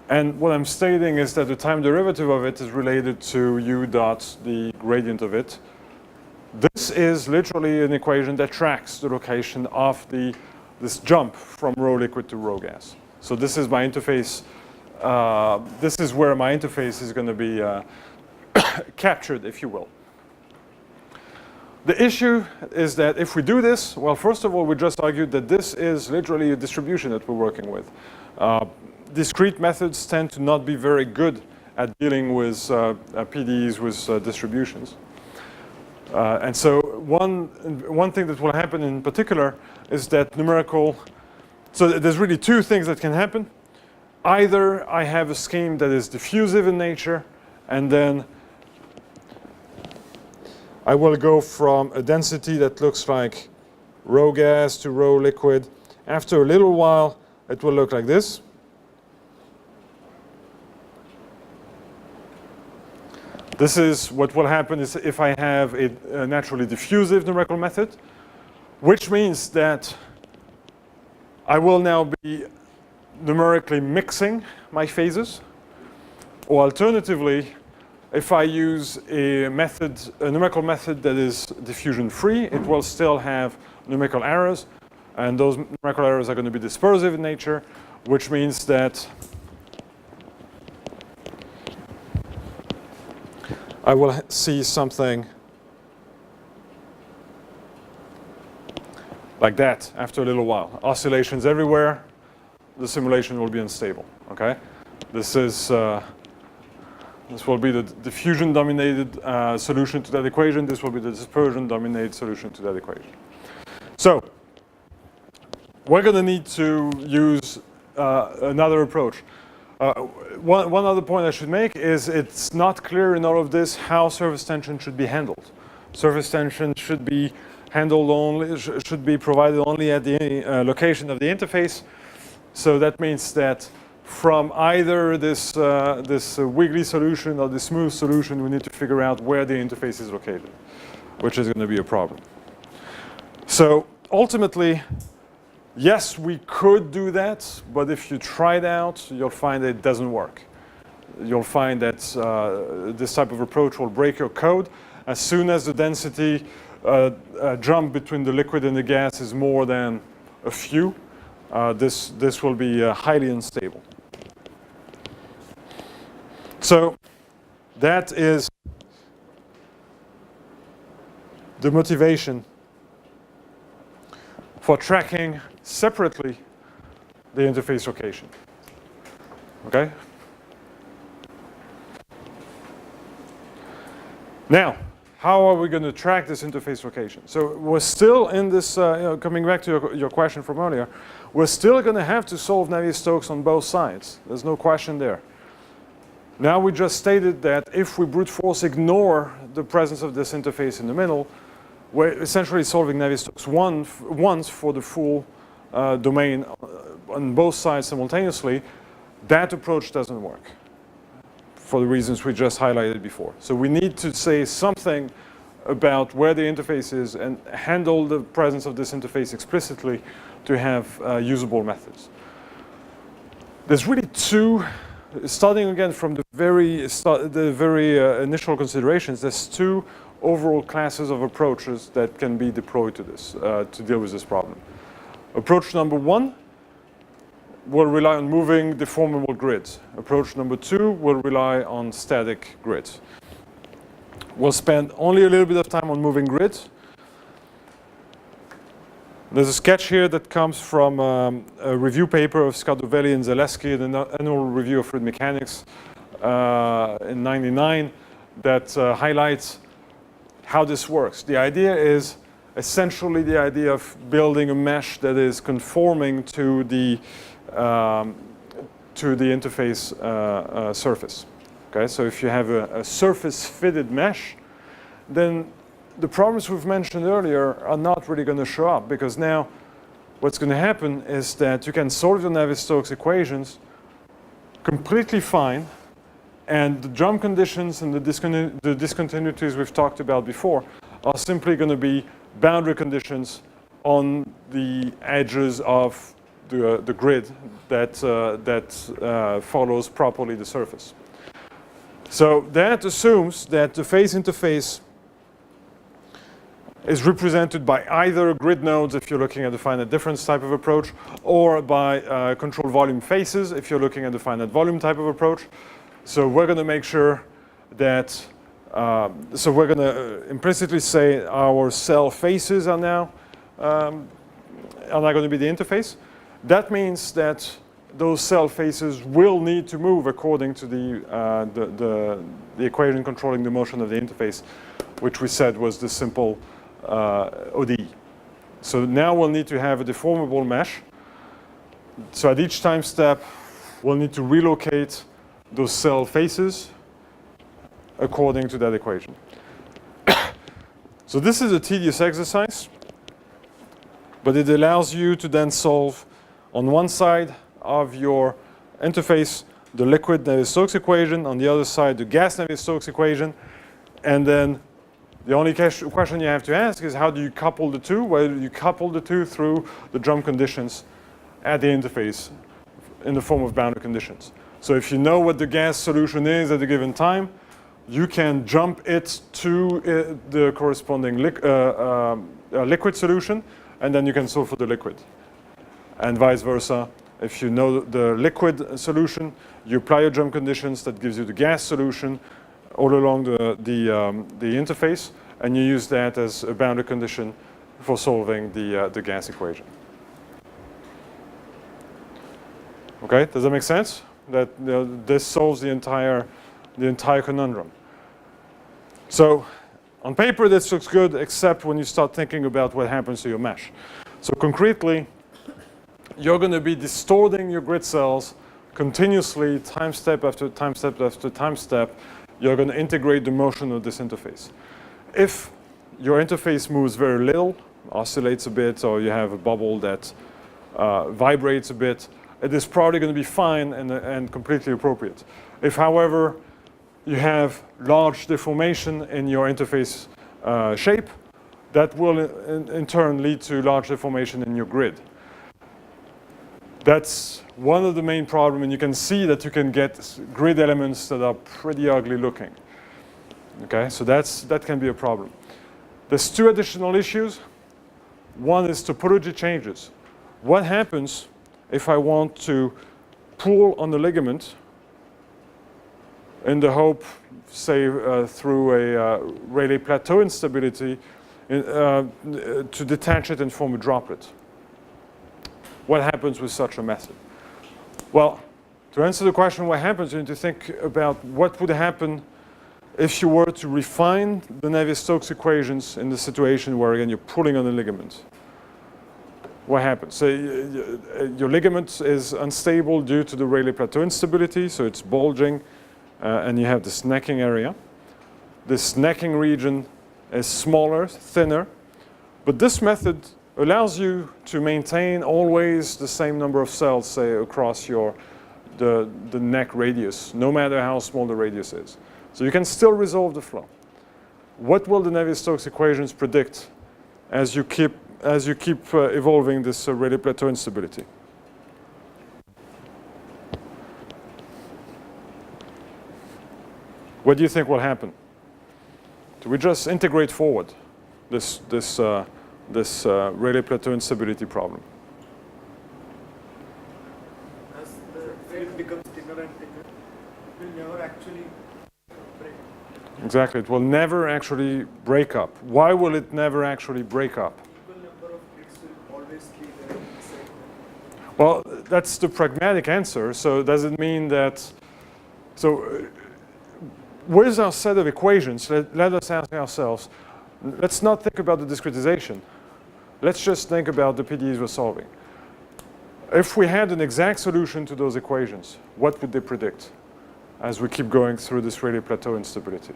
And what I'm stating is that the time derivative of it is related to u dot the gradient of it. This is literally an equation that tracks the location of this jump from rho liquid to rho gas. So this is my interface. This is where my interface is going to be captured, if you will. The issue is that if we do this, well, first of all, we just argued that this is literally a distribution that we're working with. Discrete methods tend to not be very good at dealing with PDEs with distributions. And so one thing that will happen in particular is that numerical. So there's really two things that can happen. Either I have a scheme that is diffusive in nature, and then I will go from a density that looks like rho gas to rho liquid. After a little while, it will look like this. This is what will happen is if I have a naturally diffusive numerical method, which means that I will now be numerically mixing my phases. Or alternatively, if I use a numerical method that is diffusion-free, it will still have numerical errors, and those numerical errors are going to be dispersive in nature, which means that I will see something like that after a little while. Oscillations everywhere. The simulation will be unstable. Okay, this will be the diffusion-dominated solution to that equation. This will be the dispersion-dominated solution to that equation. So we're going to need to use another approach. One other point I should make is it's not clear in all of this how surface tension should be handled. Surface tension should be handled only, should be provided only at the location of the interface. So that means that from either this wiggly solution or the smooth solution, we need to figure out where the interface is located, which is going to be a problem. So ultimately, yes, we could do that, but if you try it out, you'll find that it doesn't work. you'll find that this type of approach will break your code. As soon as the density jump between the liquid and the gas is more than a few, this will be highly unstable. So that is the motivation for tracking separately the interface location. Okay? Now, how are we going to track this interface location? So we're still in this, coming back to your question from earlier, we're still going to have to solve Navier-Stokes on both sides. There's no question there. Now we just stated that if we brute force ignore the presence of this interface in the middle, we're essentially solving Navier-Stokes once for the full domain on both sides simultaneously. That approach doesn't work for the reasons we just highlighted before. So we need to say something about where the interface is and handle the presence of this interface explicitly to have usable methods. There's really two, starting again from the very initial considerations, there's two overall classes of approaches that can be deployed to this, to deal with this problem. Approach number one will rely on moving deformable grids. Approach number two will rely on static grids. We'll spend only a little bit of time on moving grids. There's a sketch here that comes from a review paper of Scardovelli and Zaleski, the annual review of fluid mechanics in '99, that highlights how this works. The idea is essentially the idea of building a mesh that is conforming to the interface surface. Okay, so if you have a surface-fitted mesh, then the problems we've mentioned earlier are not really going to show up, because now what's going to happen is that you can solve your Navier-Stokes equations completely fine, and the jump conditions and the discontinuities we've talked about before are simply going to be boundary conditions on the edges of the grid that follows properly the surface. So that assumes that the phase interface is represented by either grid nodes if you're looking at the finite difference type of approach, or by control volume faces if you're looking at the finite volume type of approach. So we're going to make sure that, so we're going to implicitly say our cell faces are now going to be the interface. That means that those cell faces will need to move according to the equation controlling the motion of the interface, which we said was the simple ODE. So now we'll need to have a deformable mesh. So at each time step, we'll need to relocate those cell faces according to that equation. So this is a tedious exercise, but it allows you to then solve on one side of your interface the liquid Navier-Stokes equation, on the other side the gas Navier-Stokes equation, and then the only question you have to ask is how do you couple the two? Well, you couple the two through the jump conditions at the interface in the form of boundary conditions. So if you know what the gas solution is at a given time, you can jump it to the corresponding liquid solution, and then you can solve for the liquid. And vice versa. If you know the liquid solution, you apply your jump conditions that gives you the gas solution all along the interface, and you use that as a boundary condition for solving the gas equation. Okay, does that make sense? That this solves the entire conundrum. So on paper this looks good, except when you start thinking about what happens to your mesh. So concretely, you're going to be distorting your grid cells continuously, time step after time step after time step. You're going to integrate the motion of this interface. If your interface moves very little, oscillates a bit, or you have a bubble that vibrates a bit, it is probably going to be fine and completely appropriate. If, however, you have large deformation in your interface shape, that will in turn lead to large deformation in your grid. That's one of the main problems, and you can see that you can get grid elements that are pretty ugly looking. Okay, so that can be a problem. There's two additional issues. One is topology changes. What happens if I want to pull on the ligament in the hope, say, through a Rayleigh plateau instability, to detach it and form a droplet? What happens with such a method? Well, to answer the question what happens, you need to think about what would happen if you were to refine the Navier-Stokes equations in the situation where, again, you're pulling on the ligament. What happens? So your ligament is unstable due to the Rayleigh plateau instability, so it's bulging, and you have this necking area. This necking region is smaller, thinner, but this method allows you to maintain always the same number of cells, say, across the neck radius, no matter how small the radius is. So you can still resolve the flow. What will the Navier-Stokes equations predict as you keep evolving this Rayleigh plateau instability? What do you think will happen? Do we just integrate forward this Rayleigh plateau instability problem? As the field becomes thinner and thinner, it will never actually break. Exactly, it will never actually break up. Why will it never actually break up? Equal number of bits will always be there in the same. Well, that's the pragmatic answer. So does it mean that, with our set of equations, let us ask ourselves, let's not think about the discretization. Let's just think about the PDEs we're solving. If we had an exact solution to those equations, what would they predict as we keep going through this Rayleigh plateau instability?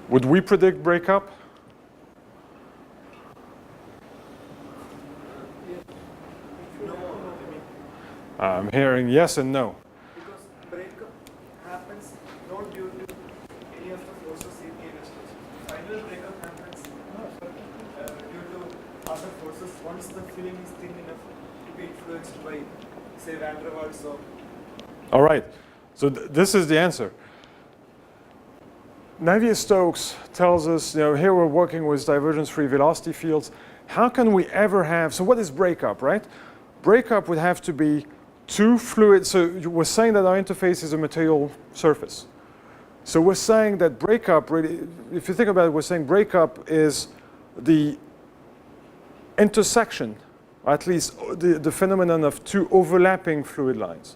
Would we predict breakup? I'm hearing yes and no. Because breakup happens not due to any of the forces in the resistance. Final breakup happens due to other forces once the film is thin enough to be influenced by, say, Van der Waals or. All right, so this is the answer. Navier-Stokes tells us, here we're working with divergence-free velocity fields. How can we ever have, so what is breakup, right? Breakup would have to be two fluids, so we're saying that our interface is a material surface. So we're saying that breakup, really, if you think about it, we're saying breakup is the intersection, or at least the phenomenon of two overlapping fluid lines.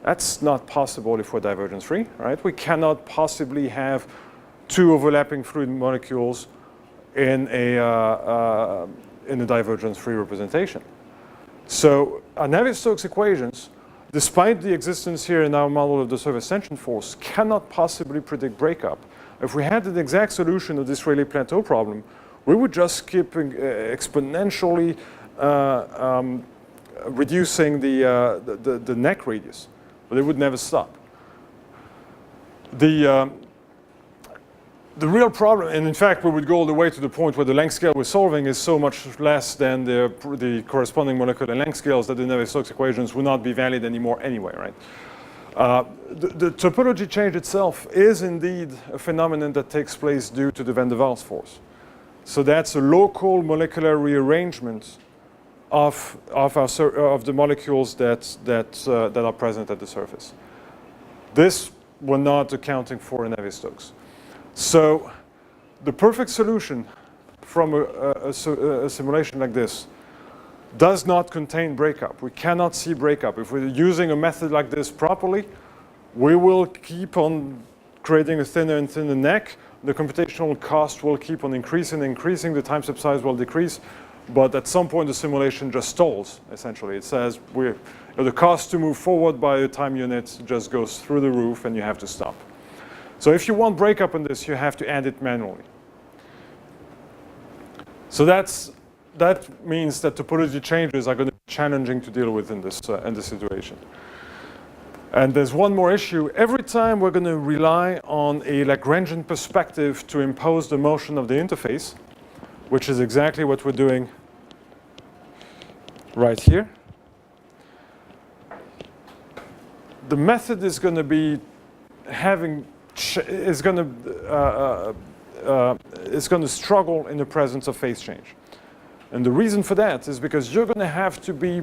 That's not possible if we're divergence-free, right? We cannot possibly have two overlapping fluid molecules in a divergence-free representation. So our Navier-Stokes equations, despite the existence here in our model of the surface tension force, cannot possibly predict breakup. If we had an exact solution of this Rayleigh plateau problem, we would just keep exponentially reducing the neck radius, but it would never stop. The real problem, and in fact we would go all the way to the point where the length scale we're solving is so much less than the corresponding molecular length scales that the Navier-Stokes equations would not be valid anymore anyway, right? The topology change itself is indeed a phenomenon that takes place due to the Van der Waals force. So that's a local molecular rearrangement of the molecules that are present at the surface. This we're not accounting for in Navier-Stokes. So the perfect solution from a simulation like this does not contain breakup. We cannot see breakup. If we're using a method like this properly, we will keep on creating a thinner and thinner neck. The computational cost will keep on increasing, the time step size will decrease, but at some point the simulation just stalls, essentially. It says the cost to move forward by a time unit just goes through the roof and you have to stop. So if you want breakup in this, you have to add it manually. So that means that topology changes are going to be challenging to deal with in this situation. And there's one more issue. Every time we're going to rely on a Lagrangian perspective to impose the motion of the interface, which is exactly what we're doing right here, the method is going to be is going to struggle in the presence of phase change. And the reason for that is because you're going to have to be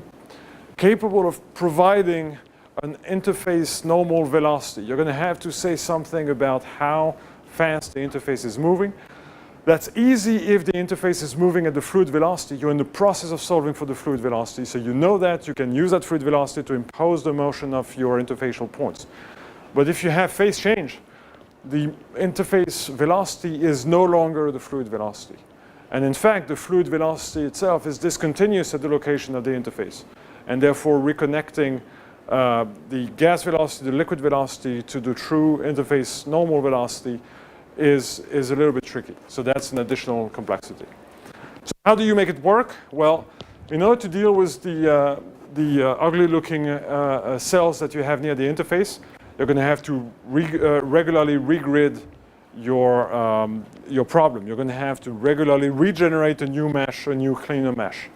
capable of providing an interface normal velocity. You're going to have to say something about how fast the interface is moving. That's easy if the interface is moving at the fluid velocity. You're in the process of solving for the fluid velocity, so you know that. You can use that fluid velocity to impose the motion of your interfacial points. But if you have phase change, the interface velocity is no longer the fluid velocity. And in fact, the fluid velocity itself is discontinuous at the location of the interface. And therefore, reconnecting the gas velocity, the liquid velocity to the true interface normal velocity is a little bit tricky. So that's an additional complexity. So how do you make it work? Well, in order to deal with the ugly-looking cells that you have near the interface, you're going to have to regularly regrid your problem. You're going to have to regularly regenerate a new mesh, a new cleaner mesh.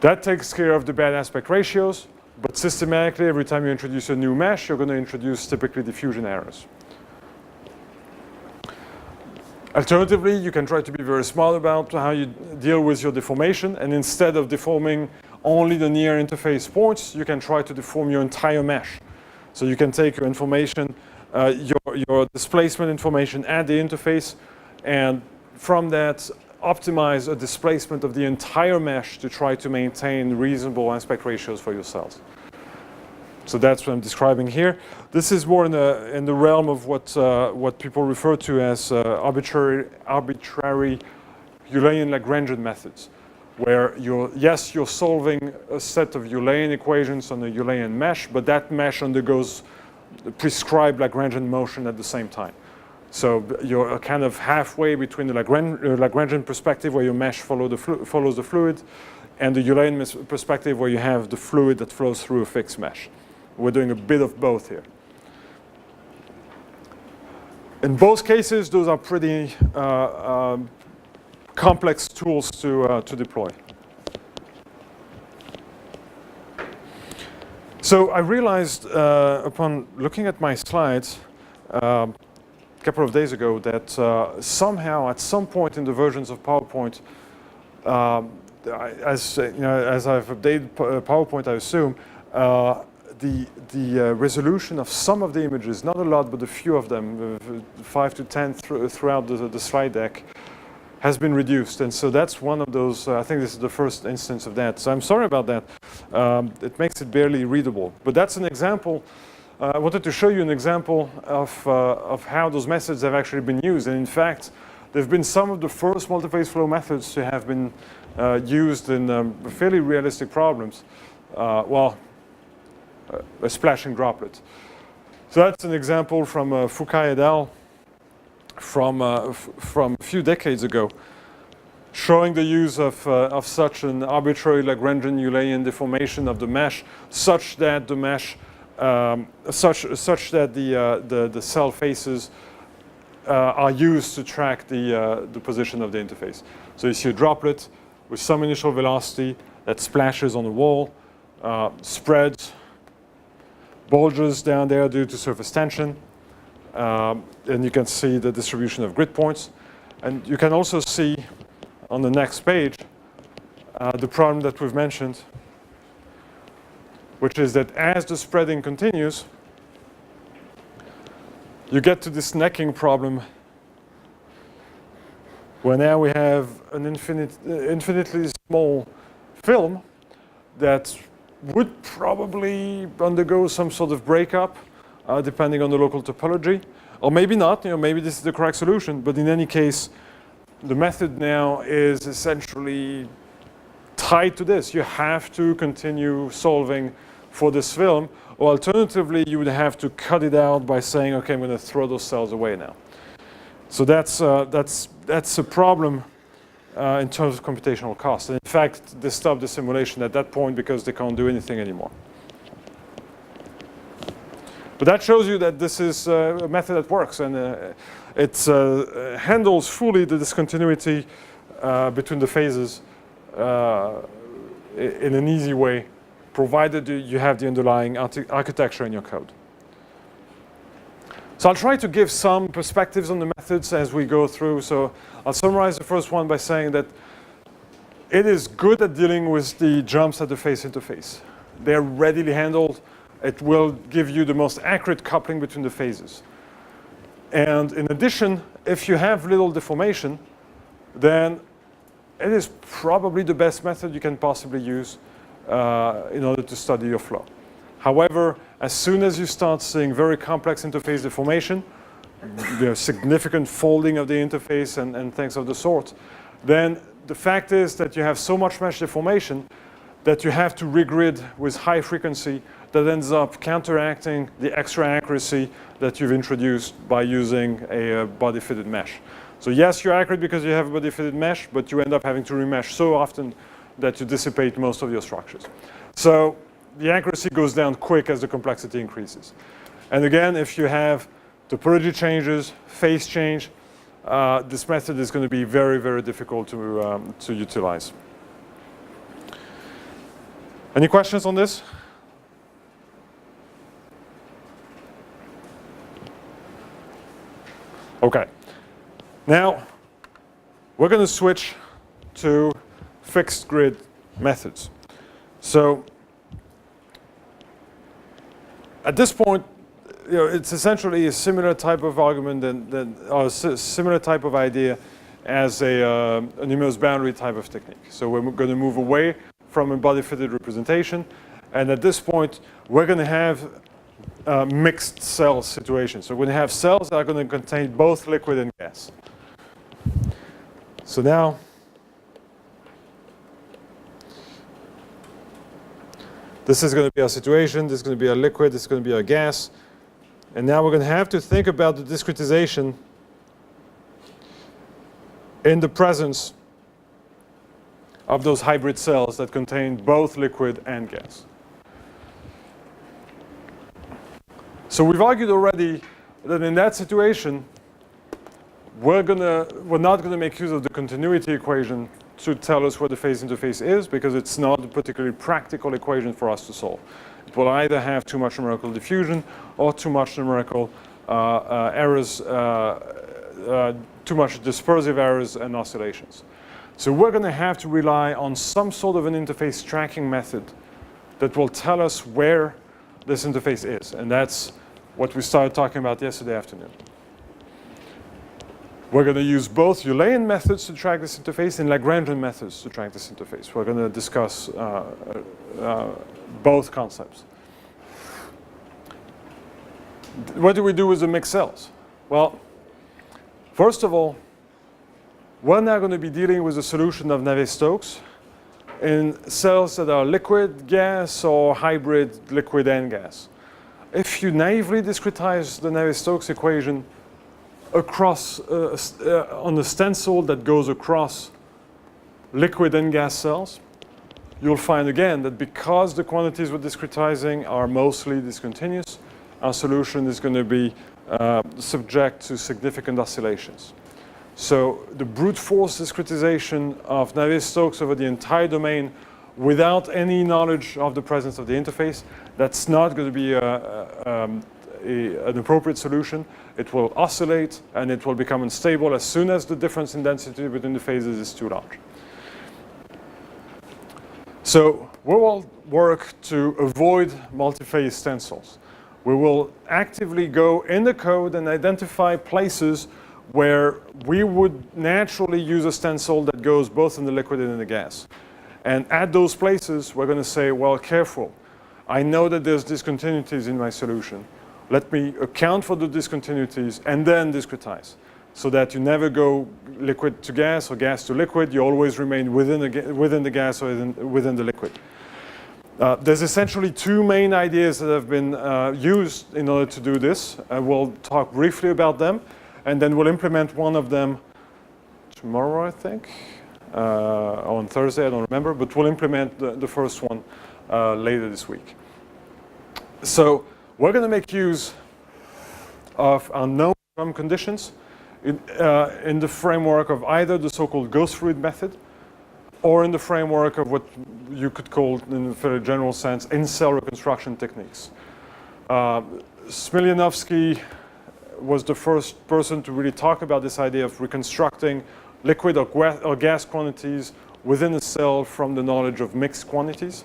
That takes care of the bad aspect ratios, but systematically, every time you introduce a new mesh, you're going to introduce typically diffusion errors. Alternatively, you can try to be very smart about how you deal with your deformation, and instead of deforming only the near interface points, you can try to deform your entire mesh. So you can take your information, your displacement information at the interface, and from that, optimize a displacement of the entire mesh to try to maintain reasonable aspect ratios for your cells. So that's what I'm describing here. This is more in the realm of what people refer to as arbitrary Euler Lagrangian methods, where you're solving a set of Euler equations on a Euler mesh, but that mesh undergoes prescribed Lagrangian motion at the same time. So you're kind of halfway between the Lagrangian perspective, where your mesh follows the fluid, and the Euler perspective, where you have the fluid that flows through a fixed mesh. We're doing a bit of both here. In both cases, those are pretty complex tools to deploy. So I realized upon looking at my slides a couple of days ago that somehow, at some point in the versions of PowerPoint, as I've updated PowerPoint, I assume, the resolution of some of the images, not a lot, but a few of them, 5 to 10 throughout the slide deck, has been reduced. And so that's one of those, I think this is the first instance of that. So I'm sorry about that. It makes it barely readable. But that's an example. I wanted to show you an example of how those methods have actually been used. And in fact, there have been some of the first multiphase flow methods to have been used in fairly realistic problems. A splashing droplet. So that's an example from Fukai et al. From a few decades ago, showing the use of such an arbitrary Lagrangian Eulerian deformation of the mesh, such that the mesh, such that the cell faces are used to track the position of the interface. So you see a droplet with some initial velocity that splashes on the wall, spreads, bulges down there due to surface tension, and you can see the distribution of grid points. And you can also see on the next page the problem that we've mentioned, which is that as the spreading continues, you get to this necking problem where now we have an infinitely small film that would probably undergo some sort of breakup depending on the local topology, or maybe not. Maybe this is the correct solution, but in any case, the method now is essentially tied to this. You have to continue solving for this film, or alternatively, you would have to cut it out by saying, okay, I'm going to throw those cells away now. So that's a problem in terms of computational cost. And in fact, they stopped the simulation at that point because they can't do anything anymore. But that shows you that this is a method that works, and it handles fully the discontinuity between the phases in an easy way, provided you have the underlying architecture in your code. So I'll try to give some perspectives on the methods as we go through. So I'll summarize the first one by saying that it is good at dealing with the jumps at the phase interface. They're readily handled. It will give you the most accurate coupling between the phases. And in addition, if you have little deformation, then it is probably the best method you can possibly use in order to study your flow. However, as soon as you start seeing very complex interface deformation, significant folding of the interface and things of the sort, then the fact is that you have so much mesh deformation that you have to regrid with high frequency that ends up counteracting the extra accuracy that you've introduced by using a body-fitted mesh. So yes, you're accurate because you have a body-fitted mesh, but you end up having to remesh so often that you dissipate most of your structures. So the accuracy goes down quick as the complexity increases. And again, if you have topology changes, phase change, this method is going to be very, very difficult to utilize. Any questions on this? Okay. Now, we're going to switch to fixed grid methods. So, at this point, it's essentially a similar type of argument or a similar type of idea as an inverse boundary type of technique. So we're going to move away from a body-fitted representation, and at this point, we're going to have mixed cell situations. So we're going to have cells that are going to contain both liquid and gas. So now, this is going to be our situation. This is going to be our liquid. This is going to be our gas. And now we're going to have to think about the discretization in the presence of those hybrid cells that contain both liquid and gas. So we've argued already that in that situation, we're not going to make use of the continuity equation to tell us where the phase interface is, because it's not a particularly practical equation for us to solve. It will either have too much numerical diffusion or too much numerical errors, too much dispersive errors and oscillations. So we're going to have to rely on some sort of an interface tracking method that will tell us where this interface is. And that's what we started talking about yesterday afternoon. We're going to use both Eulerian methods to track this interface and Lagrangian methods to track this interface. We're going to discuss both concepts. What do we do with the mixed cells? Well, first of all, we're now going to be dealing with a solution of Navier-Stokes in cells that are liquid, gas, or hybrid liquid and gas. If you naively discretize the Navier-Stokes equation across on a stencil that goes across liquid and gas cells, you'll find again that because the quantities we're discretizing are mostly discontinuous, our solution is going to be subject to significant oscillations. So the brute force discretization of Navier-Stokes over the entire domain without any knowledge of the presence of the interface, that's not going to be an appropriate solution. It will oscillate and it will become unstable as soon as the difference in density between the phases is too large. So we will work to avoid multi-phase stencils. We will actively go in the code and identify places where we would naturally use a stencil that goes both in the liquid and in the gas. And at those places, we're going to say, well, careful. I know that there's discontinuities in my solution. Let me account for the discontinuities and then discretize, so that you never go liquid to gas or gas to liquid. You always remain within the gas or within the liquid. There's essentially two main ideas that have been used in order to do this. We'll talk briefly about them, and then we'll implement one of them tomorrow, I think, on Thursday, I don't remember, but we'll implement the first one later this week. So we're going to make use of unknown drum conditions in the framework of either the so-called ghost fluid method or in the framework of what you could call, in a very general sense, in-cell reconstruction techniques. Smilyanovsky was the first person to really talk about this idea of reconstructing liquid or gas quantities within a cell from the knowledge of mixed quantities.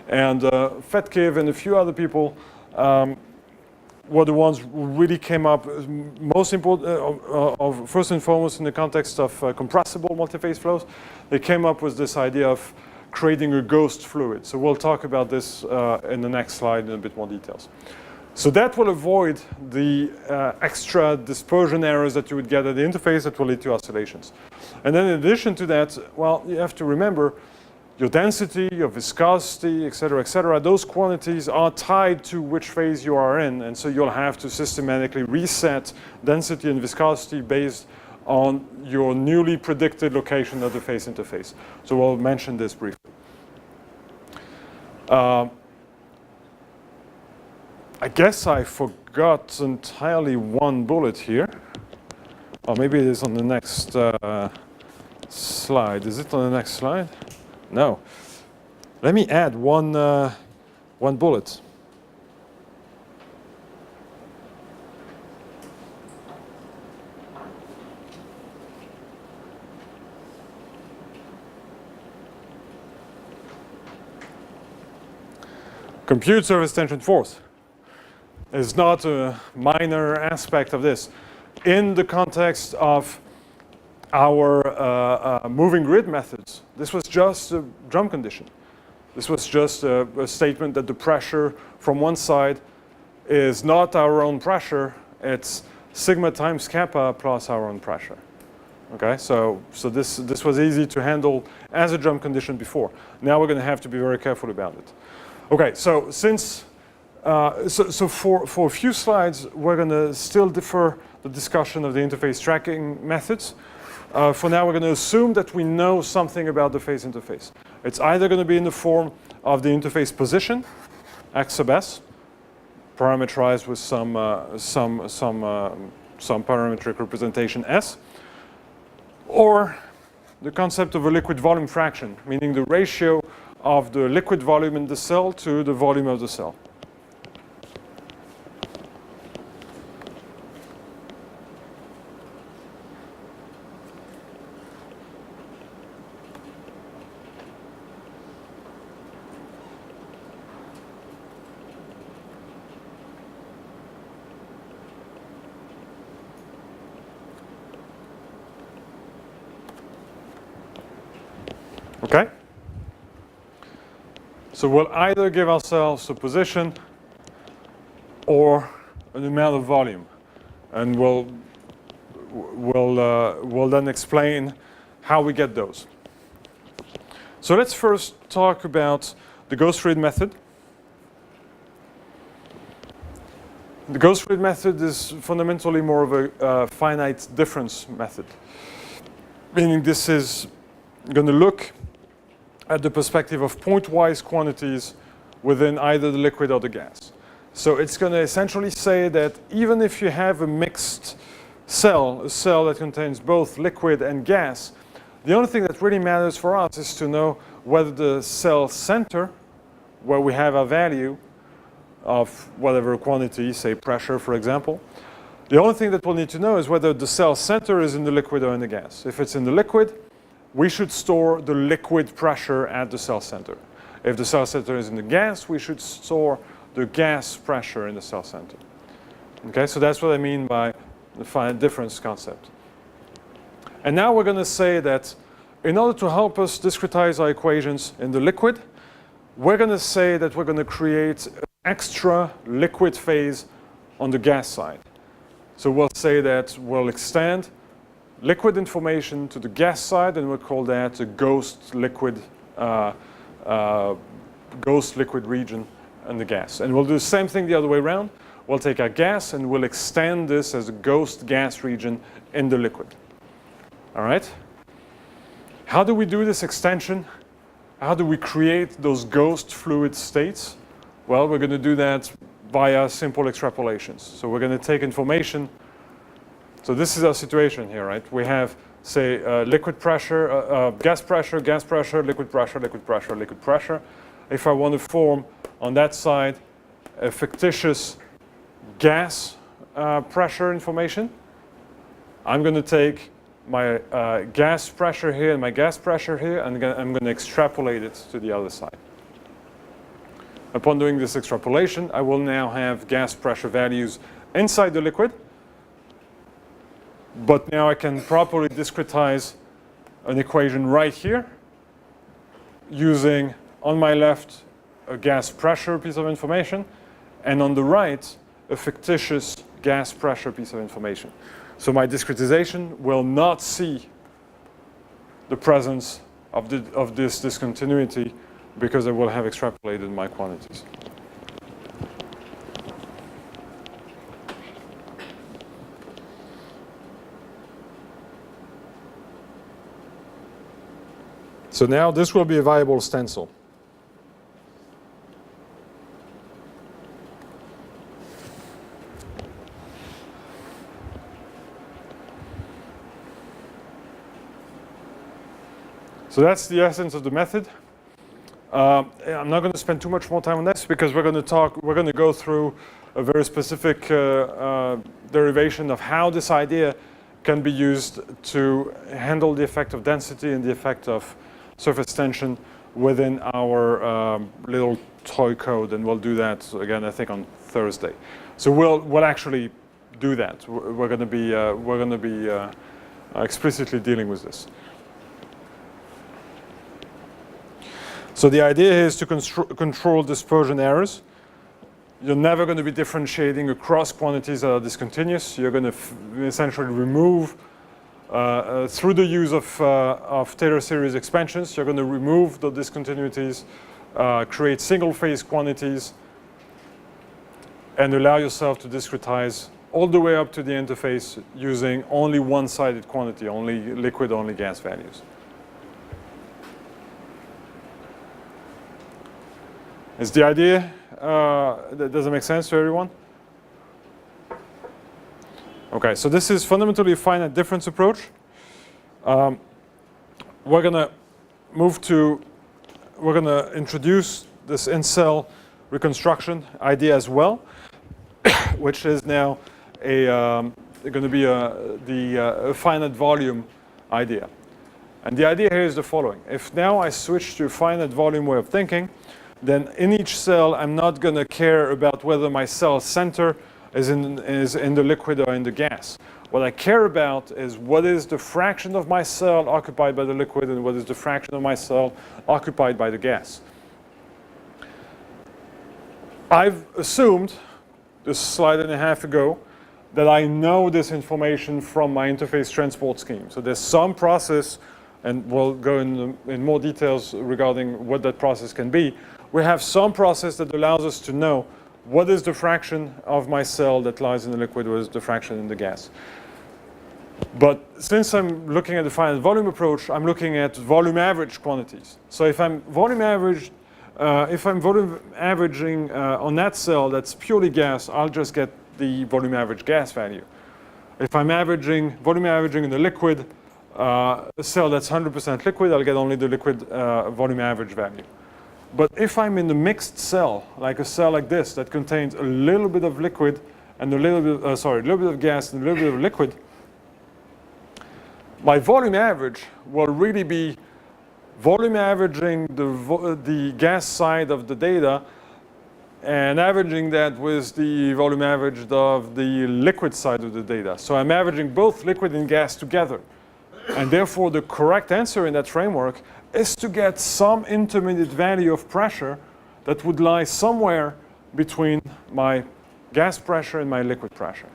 And Fedkiv and a few other people were the ones who really came up most important, first and foremost in the context of compressible multiphase flows. They came up with this idea of creating a ghost fluid. So we'll talk about this in the next slide in a bit more details. So that will avoid the extra dispersion errors that you would get at the interface that will lead to oscillations. And then in addition to that, well, you have to remember your density, your viscosity, et cetera, those quantities are tied to which phase you are in. And so you'll have to systematically reset density and viscosity based on your newly predicted location of the phase interface. So we'll mention this briefly. I guess I forgot entirely one bullet here. Or maybe it is on the next slide. Is it on the next slide? No. Let me add one bullet. Compute surface tension force is not a minor aspect of this. In the context of our moving grid methods, this was just a drum condition. This was just a statement that the pressure from one side is not our own pressure, it's sigma times kappa plus our own pressure. Okay, so this was easy to handle as a drum condition before. Now we're going to have to be very careful about it. Okay, so since for a few slides, we're going to still defer the discussion of the interface tracking methods. For now, we're going to assume that we know something about the phase interface. It's either going to be in the form of the interface position, x sub s, parameterized with some parametric representation s, or the concept of a liquid volume fraction, meaning the ratio of the liquid volume in the cell to the volume of the cell. Okay? So we'll either give ourselves a position or an amount of volume. And we'll then explain how we get those. So let's first talk about the ghost fluid method. The ghost fluid method is fundamentally more of a finite difference method. Meaning this is going to look at the perspective of point-wise quantities within either the liquid or the gas. So it's going to essentially say that even if you have a mixed cell, a cell that contains both liquid and gas, the only thing that really matters for us is to know whether the cell center, where we have a value of whatever quantity, say pressure for example, the only thing that we'll need to know is whether the cell center is in the liquid or in the gas. If it's in the liquid, we should store the liquid pressure at the cell center. If the cell center is in the gas, we should store the gas pressure in the cell center. Okay, so that's what I mean by the finite difference concept. And now we're going to say that in order to help us discretize our equations in the liquid, we're going to say that we're going to create an extra liquid phase on the gas side. So we'll say that we'll extend liquid information to the gas side, and we'll call that a ghost liquid region in the gas. And we'll do the same thing the other way around. We'll take our gas and we'll extend this as a ghost gas region in the liquid. All right? How do we do this extension? How do we create those ghost fluid states? Well, we're going to do that via simple extrapolations. So we're going to take information. So this is our situation here, right? We have, say, liquid pressure, gas pressure, liquid pressure, liquid pressure, liquid pressure. If I want to form on that side a fictitious gas pressure information, I'm going to take my gas pressure here and my gas pressure here, and I'm going to extrapolate it to the other side. Upon doing this extrapolation, I will now have gas pressure values inside the liquid, but now I can properly discretize an equation right here using, on my left, a gas pressure piece of information, and on the right, a fictitious gas pressure piece of information. So my discretization will not see the presence of this discontinuity because I will have extrapolated my quantities. So now this will be a viable stencil. So that's the essence of the method. I'm not going to spend too much more time on this because we're going to go through a very specific derivation of how this idea can be used to handle the effect of density and the effect of surface tension within our little toy code, and we'll do that again, I think, on Thursday. So we'll actually do that. We're going to be explicitly dealing with this. So the idea here is to control dispersion errors. You're never going to be differentiating across quantities that are discontinuous. You're going to essentially remove, through the use of Taylor series expansions, you're going to remove the discontinuities, create single phase quantities, and allow yourself to discretize all the way up to the interface using only one-sided quantity, only liquid, only gas values. Is the idea, does it make sense to everyone? Okay, so this is fundamentally a finite difference approach. We're going to introduce this in-cell reconstruction idea as well, which is now going to be a finite volume idea. And the idea here is the following. If now I switch to a finite volume way of thinking, then in each cell, I'm not going to care about whether my cell center is in the liquid or in the gas. What I care about is what is the fraction of my cell occupied by the liquid and what is the fraction of my cell occupied by the gas. I've assumed, this slide and a half ago, that I know this information from my interface transport scheme. So there's some process, and we'll go in more details regarding what that process can be. We have some process that allows us to know what is the fraction of my cell that lies in the liquid, what is the fraction in the gas. But since I'm looking at the finite volume approach, I'm looking at volume average quantities. So if I'm volume averaging on that cell that's purely gas, I'll just get the volume average gas value. If I'm volume averaging in the liquid, a cell that's 100% liquid, I'll get only the liquid volume average value. But if I'm in the mixed cell, like a cell like this that contains a little bit of liquid and a little bit of gas and a little bit of liquid, my volume average will really be volume averaging the gas side of the data and averaging that with the volume average of the liquid side of the data. So I'm averaging both liquid and gas together. And therefore, the correct answer in that framework is to get some intermediate value of pressure that would lie somewhere between my gas pressure and my liquid pressure.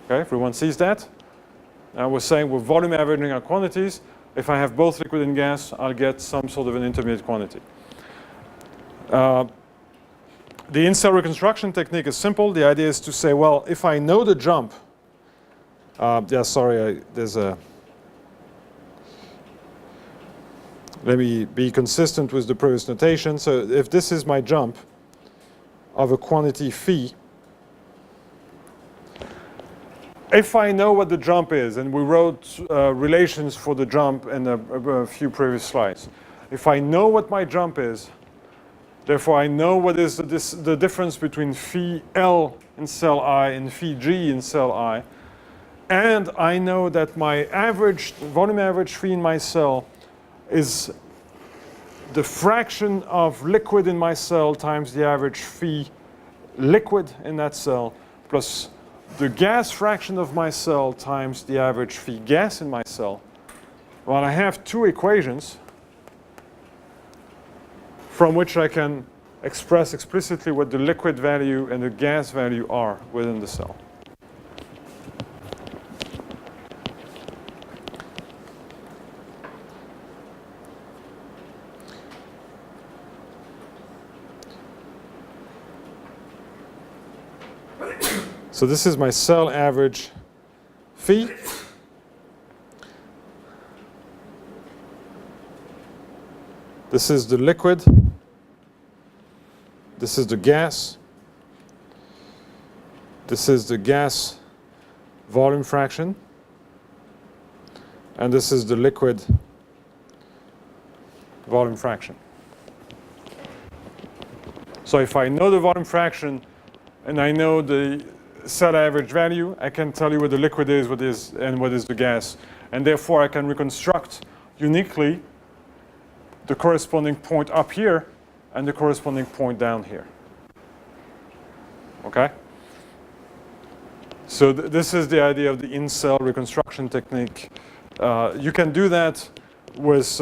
Okay, everyone sees that? Now we're saying we're volume averaging our quantities. If I have both liquid and gas, I'll get some sort of an intermediate quantity. The in-cell reconstruction technique is simple. The idea is to say, well, if I know the jump, let me be consistent with the previous notation. So if this is my jump, of a quantity phi, if I know what the jump is, and we wrote relations for the jump in a few previous slides. If I know what my jump is, therefore I know what is the difference between phi L in cell I and phi G in cell I, and I know that my average, volume average phi in my cell is the fraction of liquid in my cell times the average phi liquid in that cell plus the gas fraction of my cell times the average phi gas in my cell. Well, I have two equations from which I can express explicitly what the liquid value and the gas value are within the cell. So this is my cell average phi. This is the liquid. This is the gas. This is the gas volume fraction. And this is the liquid volume fraction. So if I know the volume fraction and I know the cell average value, I can tell you what the liquid is, what is the gas. And therefore I can reconstruct uniquely the corresponding point up here and the corresponding point down here. Okay? So this is the idea of the in-cell reconstruction technique. You can do that with,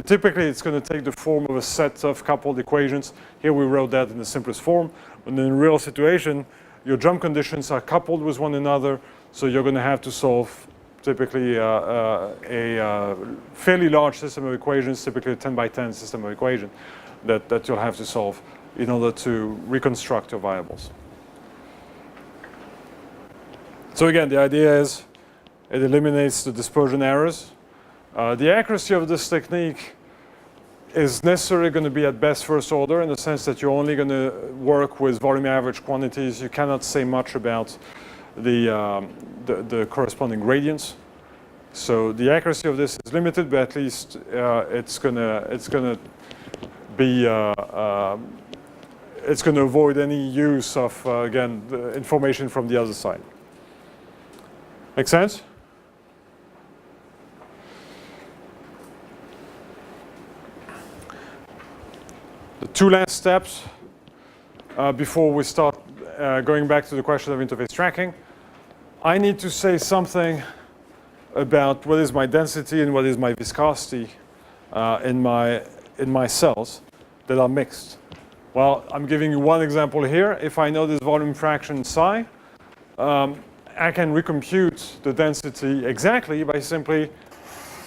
typically it's going to take the form of a set of coupled equations. Here we wrote that in the simplest form. But in a real situation, your jump conditions are coupled with one another, so you're going to have to solve typically a fairly large system of equations, typically a 10 by 10 system of equations that you'll have to solve in order to reconstruct your variables. So again, the idea is it eliminates the dispersion errors. The accuracy of this technique is necessarily going to be at best first order in the sense that you're only going to work with volume average quantities. You cannot say much about the corresponding gradients. So the accuracy of this is limited, but at least it's gonna avoid any use of again the information from the other side. Make sense? The two last steps before we start going back to the question of interface tracking. I need to say something about what is my density and what is my viscosity in my cells that are mixed. Well, I'm giving you one example here. If I know this volume fraction psi, I can recompute the density exactly by simply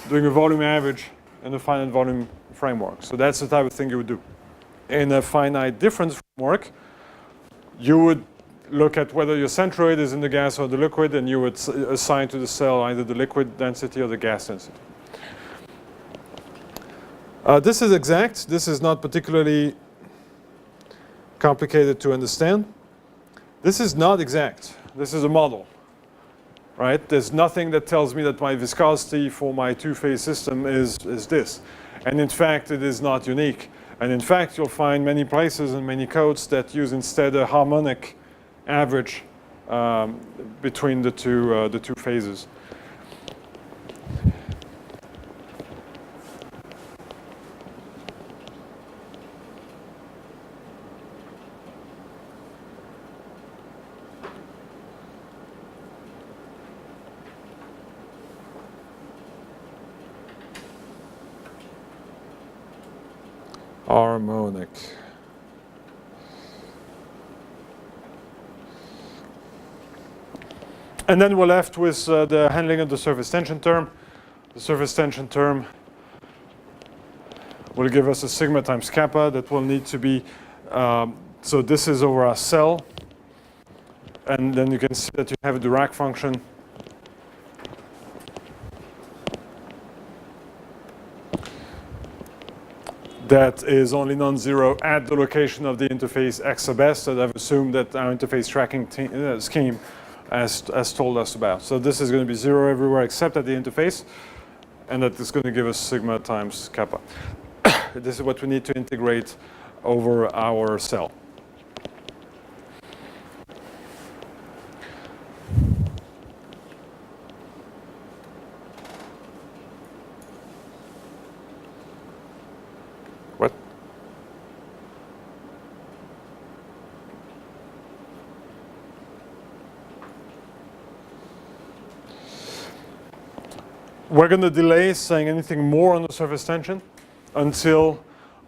doing a volume average in a finite volume framework. So that's the type of thing you would do. In a finite difference framework, you would look at whether your centroid is in the gas or the liquid, and you would assign to the cell either the liquid density or the gas density. This is exact. This is not particularly complicated to understand. This is not exact. This is a model, right? There's nothing that tells me that my viscosity for my two-phase system is this. And in fact, it is not unique. And in fact, you'll find many places and many codes that use instead a harmonic average between the two phases. Harmonic. And then we're left with the handling of the surface tension term. The surface tension term will give us a sigma times kappa that will need to be, so this is over our cell. And then you can see that you have a Dirac function. that is only non-zero at the location of the interface x sub s that I've assumed that our interface tracking scheme has told us about. So this is going to be 0 everywhere except at the interface, and that is going to give us sigma times kappa. This is what we need to integrate over our cell. What? We're going to delay saying anything more on the surface tension until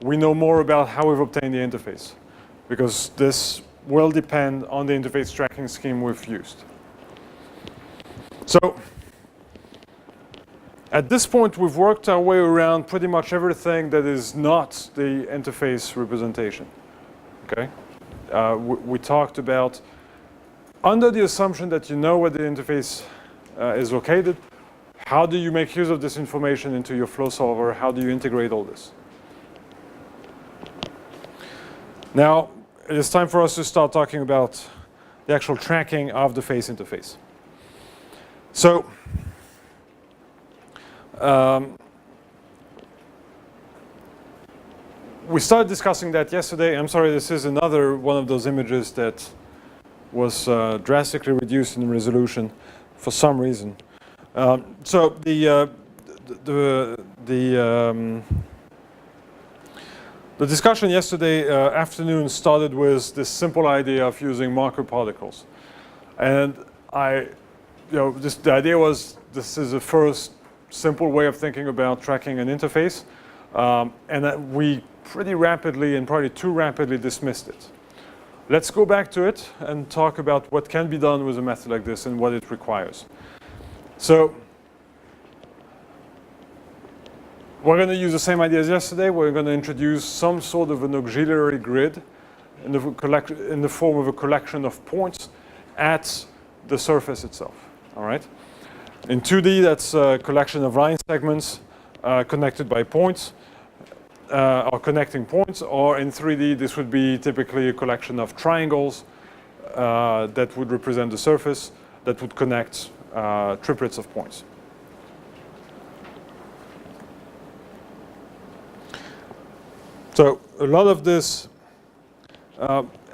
we know more about how we've obtained the interface, because this will depend on the interface tracking scheme we've used. So at this point, we've worked our way around pretty much everything that is not the interface representation. Okay? We talked about, under the assumption that you know where the interface is located, how do you make use of this information into your flow solver? How do you integrate all this? Now, it is time for us to start talking about the actual tracking of the phase interface. So, we started discussing that yesterday. I'm sorry, this is another one of those images that was drastically reduced in resolution for some reason. So the discussion yesterday afternoon started with this simple idea of using marker particles, and the idea was this is the first simple way of thinking about tracking an interface, and that we pretty rapidly and probably too rapidly dismissed it. Let's go back to it and talk about what can be done with a method like this and what it requires. So we're going to use the same idea as yesterday. We're going to introduce some sort of an auxiliary grid in the form of a collection of points at the surface itself. All right. In 2D, that's a collection of line segments connected by points or connecting points. Or in 3D, this would be typically a collection of triangles that would represent the surface that would connect triplets of points. So a lot of this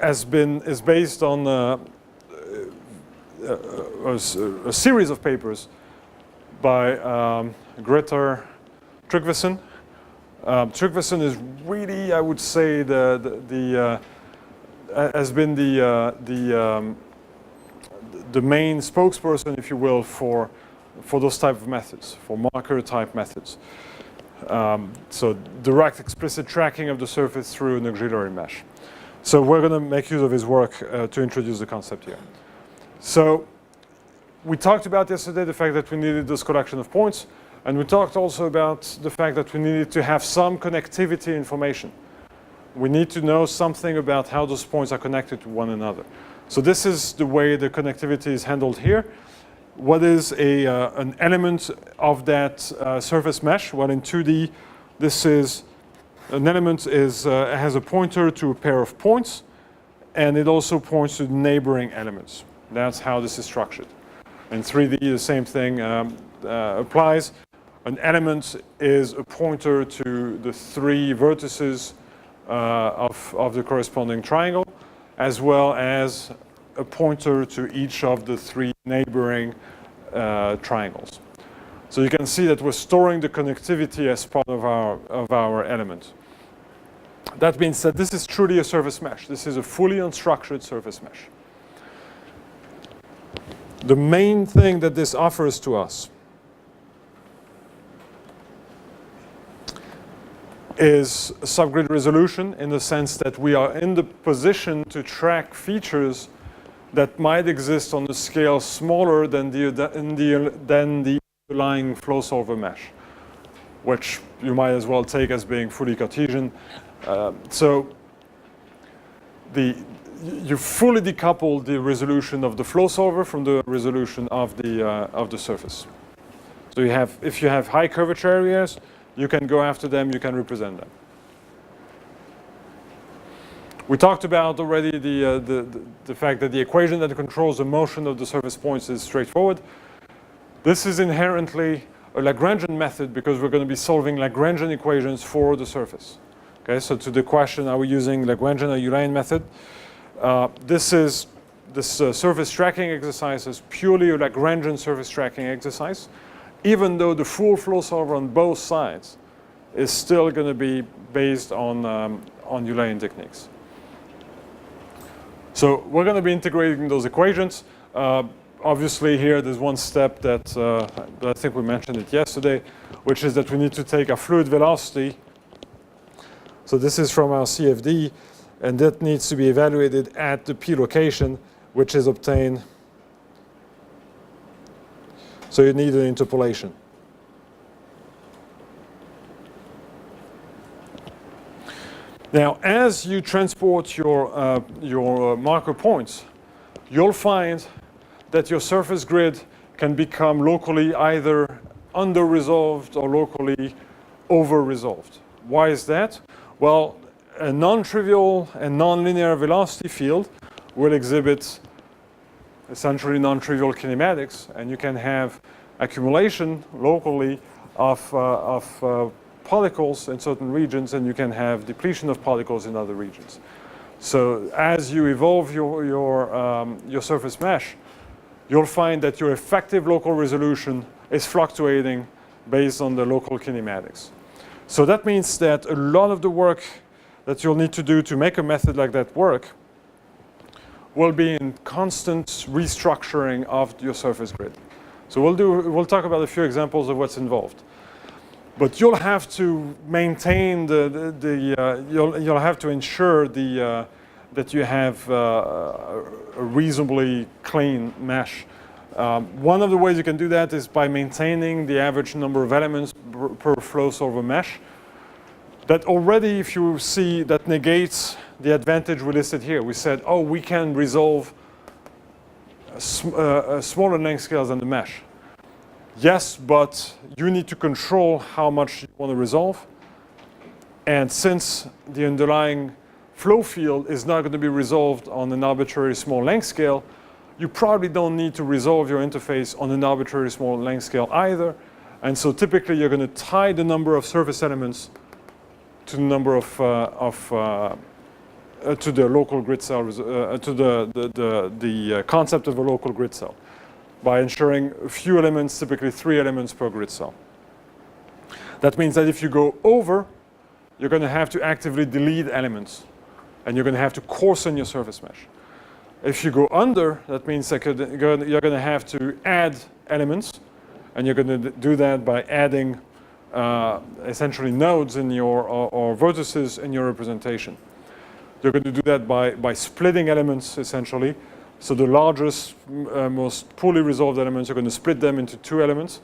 is based on a series of papers by Greta Tryggvason. Tryggvason is really, I would say, has been the main spokesperson, if you will, for those type of methods, for marker type methods. So direct explicit tracking of the surface through an auxiliary mesh. So we're going to make use of his work to introduce the concept here. So we talked about yesterday the fact that we needed this collection of points, and we talked also about the fact that we needed to have some connectivity information. We need to know something about how those points are connected to one another. So this is the way the connectivity is handled here. What is an element of that surface mesh? Well, in 2D, this is an element has a pointer to a pair of points, and it also points to neighboring elements. That's how this is structured. In 3D, the same thing applies. An element is a pointer to the 3 vertices of the corresponding triangle, as well as a pointer to each of the 3 neighboring triangles. So you can see that we're storing the connectivity as part of our element. That being said, this is truly a surface mesh. This is a fully unstructured surface mesh. The main thing that this offers to us is subgrid resolution, in the sense that we are in the position to track features that might exist on a scale smaller than the underlying flow solver mesh, which you might as well take as being fully Cartesian. So you fully decouple the resolution of the flow solver from the resolution of the surface. So if you have high curvature areas, you can go after them, you can represent them. We talked about already the fact that the equation that controls the motion of the surface points is straightforward. This is inherently a Lagrangian method because we're going to be solving Lagrangian equations for the surface. Okay, so to the question, are we using Lagrangian or Eulerian method? This surface tracking exercise is purely a Lagrangian surface tracking exercise, even though the full flow solver on both sides is still going to be based on Eulerian techniques. So we're going to be integrating those equations. Obviously here there's one step that I think we mentioned it yesterday, which is that we need to take a fluid velocity. So this is from our CFD, and that needs to be evaluated at the P location, which is obtained. So you need an interpolation. Now, as you transport your marker points, you'll find that your surface grid can become locally either under-resolved or locally over-resolved. Why is that? Well, a non-trivial and non-linear velocity field will exhibit essentially non-trivial kinematics, and you can have accumulation locally of particles in certain regions, and you can have depletion of particles in other regions. So as you evolve your surface mesh, you'll find that your effective local resolution is fluctuating based on the local kinematics. So that means that a lot of the work that you'll need to do to make a method like that work will be in constant restructuring of your surface grid. So we'll talk about a few examples of what's involved. But you'll have to maintain you'll have to ensure that you have a reasonably clean mesh. One of the ways you can do that is by maintaining the average number of elements per flow solver mesh. That already, if you see, that negates the advantage we listed here. We said, oh, we can resolve smaller length scales than the mesh. Yes, but you need to control how much you want to resolve. And since the underlying flow field is not going to be resolved on an arbitrary small length scale, you probably don't need to resolve your interface on an arbitrary small length scale either. And so typically you're going to tie the number of surface elements to the number to the local grid cell, to the concept of a local grid cell, by ensuring a few elements, typically 3 elements per grid cell. That means that if you go over, you're going to have to actively delete elements, and you're going to have to coarsen your surface mesh. If you go under, that means that you're going to have to add elements, and you're going to do that by adding essentially nodes in your or vertices in your representation. You're going to do that by splitting elements essentially. So the largest, most poorly resolved elements, you're going to split them into 2 elements.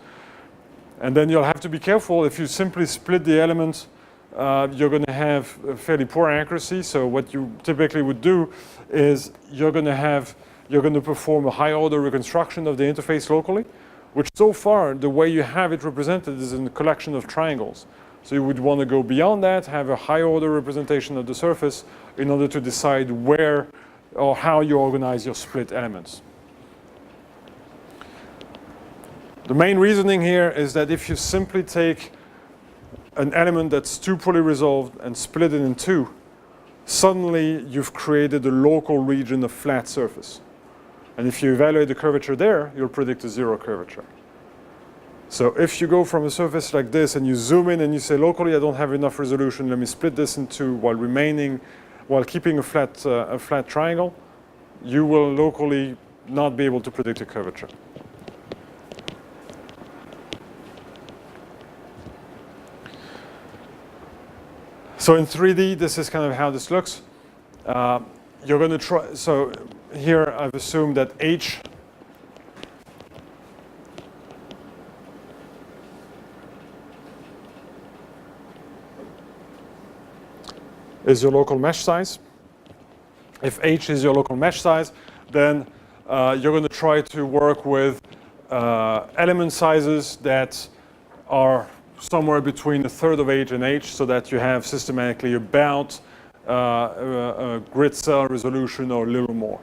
And then you'll have to be careful. If you simply split the elements, you're going to have fairly poor accuracy. So what you typically would do is you're going to perform a high order reconstruction of the interface locally, which so far the way you have it represented is in a collection of triangles. So you would want to go beyond that, have a high order representation of the surface in order to decide where or how you organize your split elements. The main reasoning here is that if you simply take an element that's too poorly resolved and split it in 2, suddenly you've created a local region of flat surface. And if you evaluate the curvature there, you'll predict a 0 curvature. So if you go from a surface like this and you zoom in and you say, locally I don't have enough resolution, let me split this in 2 while keeping a flat triangle, you will locally not be able to predict a curvature. So in 3D, this is kind of how this looks. You're going to try, so here I've assumed that H is your local mesh size. If H is your local mesh size, then you're going to try to work with element sizes that are somewhere between 1/3 of H and H, so that you have systematically about grid cell resolution or a little more.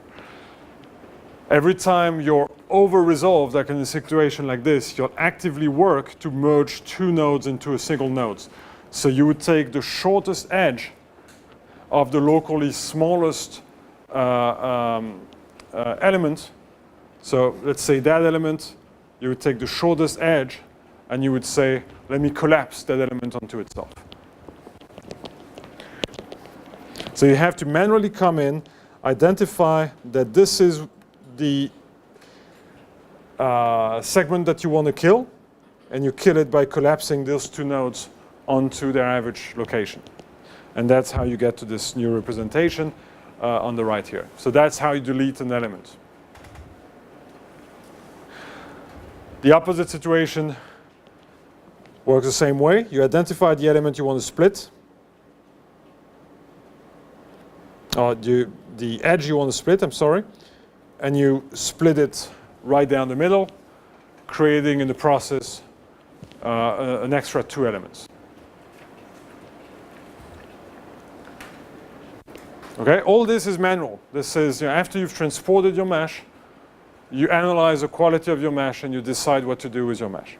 Every time you're over-resolved, like in a situation like this, you'll actively work to merge two nodes into a single node. So you would take the shortest edge of the locally smallest element. So let's say that element, you would take the shortest edge and you would say, let me collapse that element onto itself. So you have to manually come in, identify that this is the segment that you want to kill, and you kill it by collapsing those two nodes onto their average location. And that's how you get to this new representation on the right here. So that's how you delete an element. The opposite situation works the same way. You identify the element you want to split, the edge you want to split, I'm sorry, and you split it right down the middle, creating in the process an extra two elements. Okay, all this is manual. This is, after you've transported your mesh, you analyze the quality of your mesh and you decide what to do with your mesh.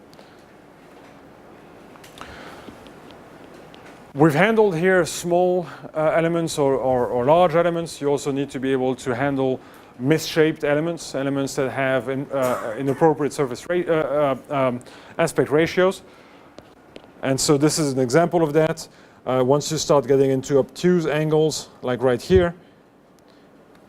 We've handled here small elements or large elements. You also need to be able to handle misshaped elements that have inappropriate surface aspect ratios. And so this is an example of that. Once you start getting into obtuse angles, like right here,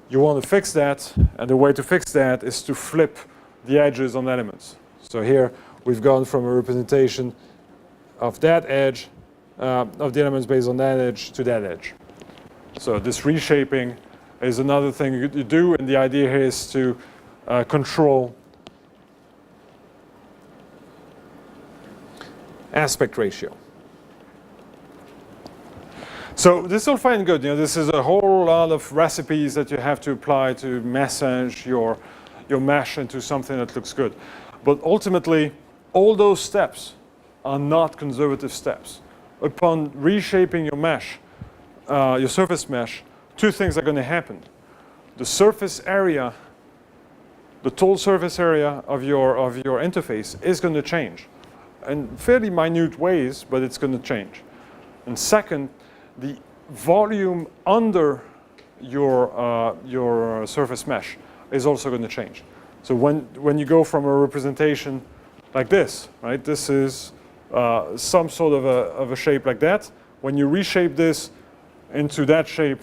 you want to fix that, and the way to fix that is to flip the edges on elements. So here we've gone from a representation of that edge, of the elements based on that edge to that edge. So this reshaping is another thing you do, and the idea here is to control aspect ratio. So this is all fine and good. This is a whole lot of recipes that you have to apply to massage your mesh into something that looks good. But ultimately, all those steps are not conservative steps. Upon reshaping your mesh, your surface mesh, two things are going to happen. The surface area, the total surface area of your interface is going to change in fairly minute ways, but it's going to change. And second, the volume under your surface mesh is also going to change. So when you go from a representation like this, right? This is some sort of a shape like that. When you reshape this into that shape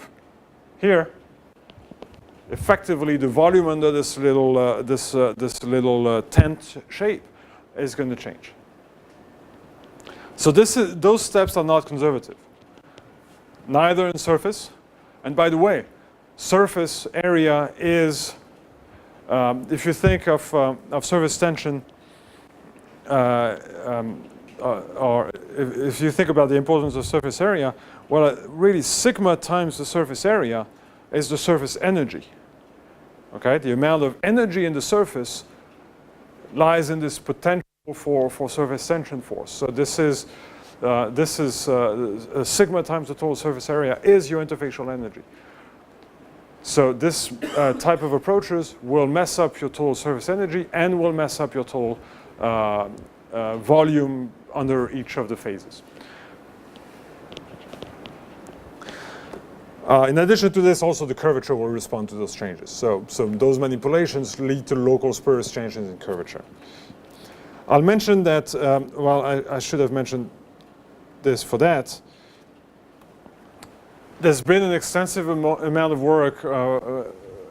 here, effectively the volume under this little tent shape is going to change. So those steps are not conservative. Neither in surface. And by the way, surface area is, if you think of surface tension, or if you think about the importance of surface area, well, really sigma times the surface area is the surface energy. Okay, the amount of energy in the surface lies in this potential for surface tension force. So this is sigma times the total surface area is your interfacial energy. So this type of approaches will mess up your total surface energy and will mess up your total volume under each of the phases. In addition to this, also the curvature will respond to those changes. So those manipulations lead to local spurious changes in curvature. I'll mention that, I should have mentioned this for that. There's been an extensive amount of work,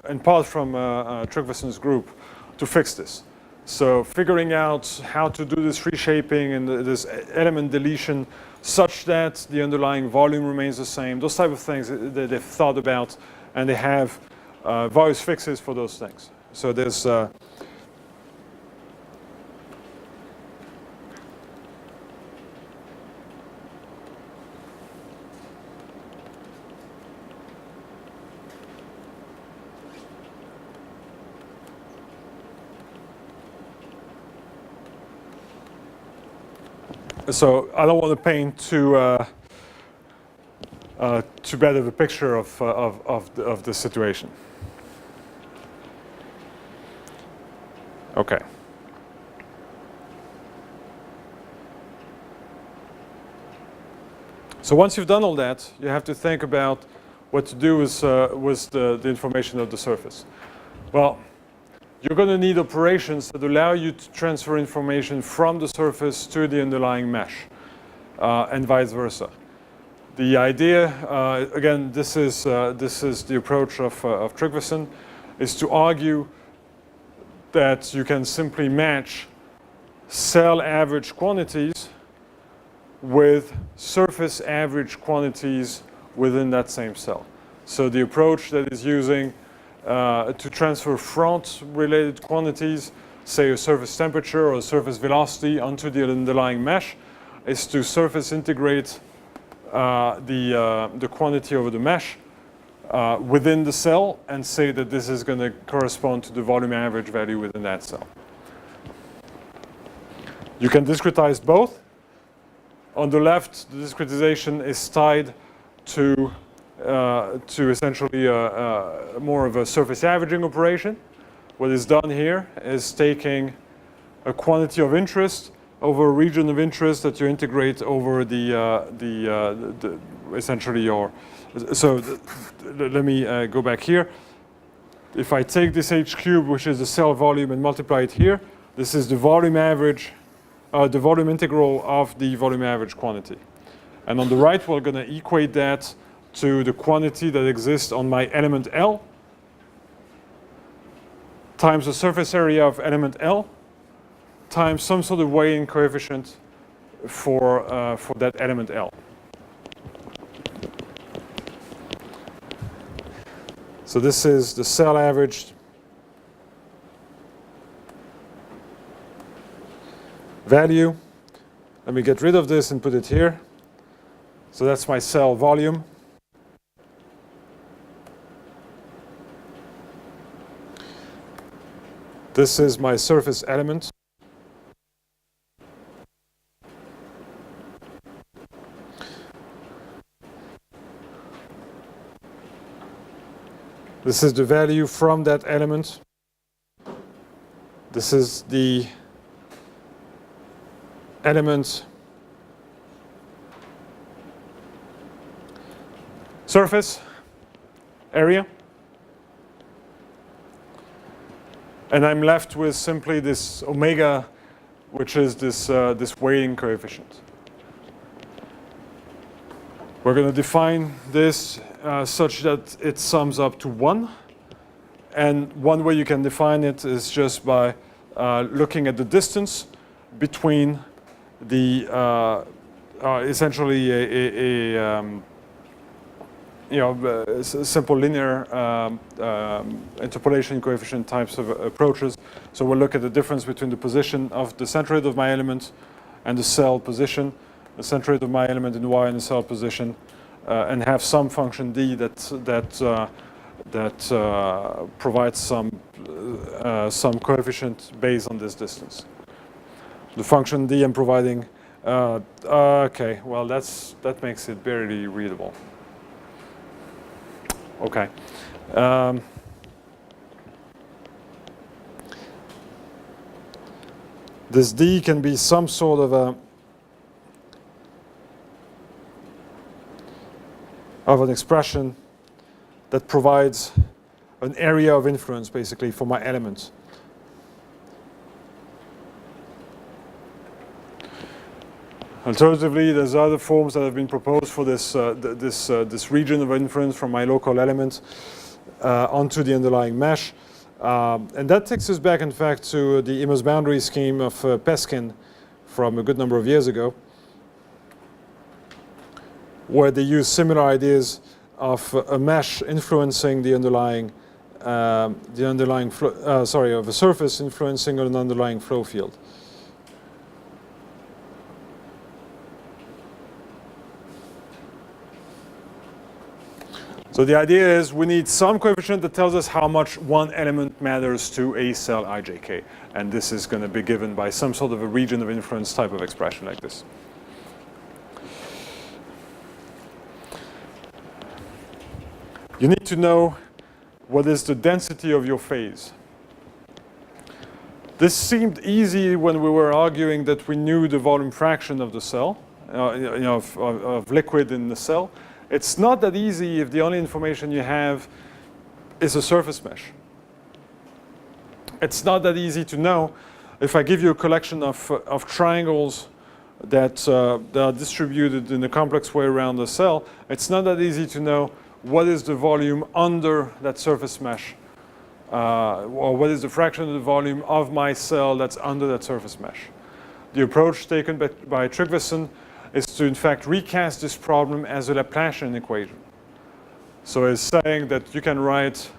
in part from Tryggvason's group, to fix this. So figuring out how to do this reshaping and this element deletion such that the underlying volume remains the same, those type of things that they've thought about, and they have various fixes for those things. So there's so I don't want to paint too to better the picture of the situation. Okay. So once you've done all that, you have to think about what to do with the information of the surface. Well, you're going to need operations that allow you to transfer information from the surface to the underlying mesh, and vice versa. The idea, again, this is the approach of Tryggvason, is to argue that you can simply match cell average quantities with surface average quantities within that same cell. So the approach that is using to transfer front-related quantities, say a surface temperature or a surface velocity, onto the underlying mesh, is to surface integrate the quantity over the mesh within the cell and say that this is going to correspond to the volume average value within that cell. You can discretize both. On the left, the discretization is tied to essentially more of a surface averaging operation. What is done here is taking a quantity of interest over a region of interest that you integrate over essentially your. So let me go back here. If I take this h cubed, which is the cell volume, and multiply it here, this is the volume average, the volume integral of the volume average quantity. And on the right, we're going to equate that to the quantity that exists on my element L times the surface area of element L times some sort of weighing coefficient for that element L. So this is the cell average value. Let me get rid of this and put it here. So that's my cell volume. This is my surface element. This is the value from that element. This is the element surface area. And I'm left with simply this omega, which is this weighting coefficient. We're going to define this such that it sums up to 1. And one way you can define it is just by looking at the distance between the essentially a simple linear interpolation coefficient types of approaches. So we'll look at the difference between the position of the centroid of my element and the cell position, the centroid of my element in Y and the cell position, and have some function d that provides some coefficient based on this distance. The function d I'm providing. Okay, well that makes it barely readable. Okay. This d can be some sort of an expression that provides an area of influence, basically, for my element. Alternatively, there's other forms that have been proposed for this this region of influence from my local element onto the underlying mesh, and that takes us back, in fact, to the Imo's boundary scheme of Peskin from a good number of years ago, where they use similar ideas of a mesh influencing the underlying flow, of a surface influencing an underlying flow field. So the idea is we need some coefficient that tells us how much one element matters to a cell ijk. And this is going to be given by some sort of a region of influence type of expression like this. you need to know what is the density of your phase. This seemed easy when we were arguing that we knew the volume fraction of the cell, of liquid in the cell. It's not that easy if the only information you have is a surface mesh. It's not that easy to know if I give you a collection of triangles that are distributed in a complex way around the cell. It's not that easy to know what is the volume under that surface mesh, or what is the fraction of the volume of my cell that's under that surface mesh. The approach taken by Tryggvason is to, in fact, recast this problem as a Laplacian equation. So it's saying that you can write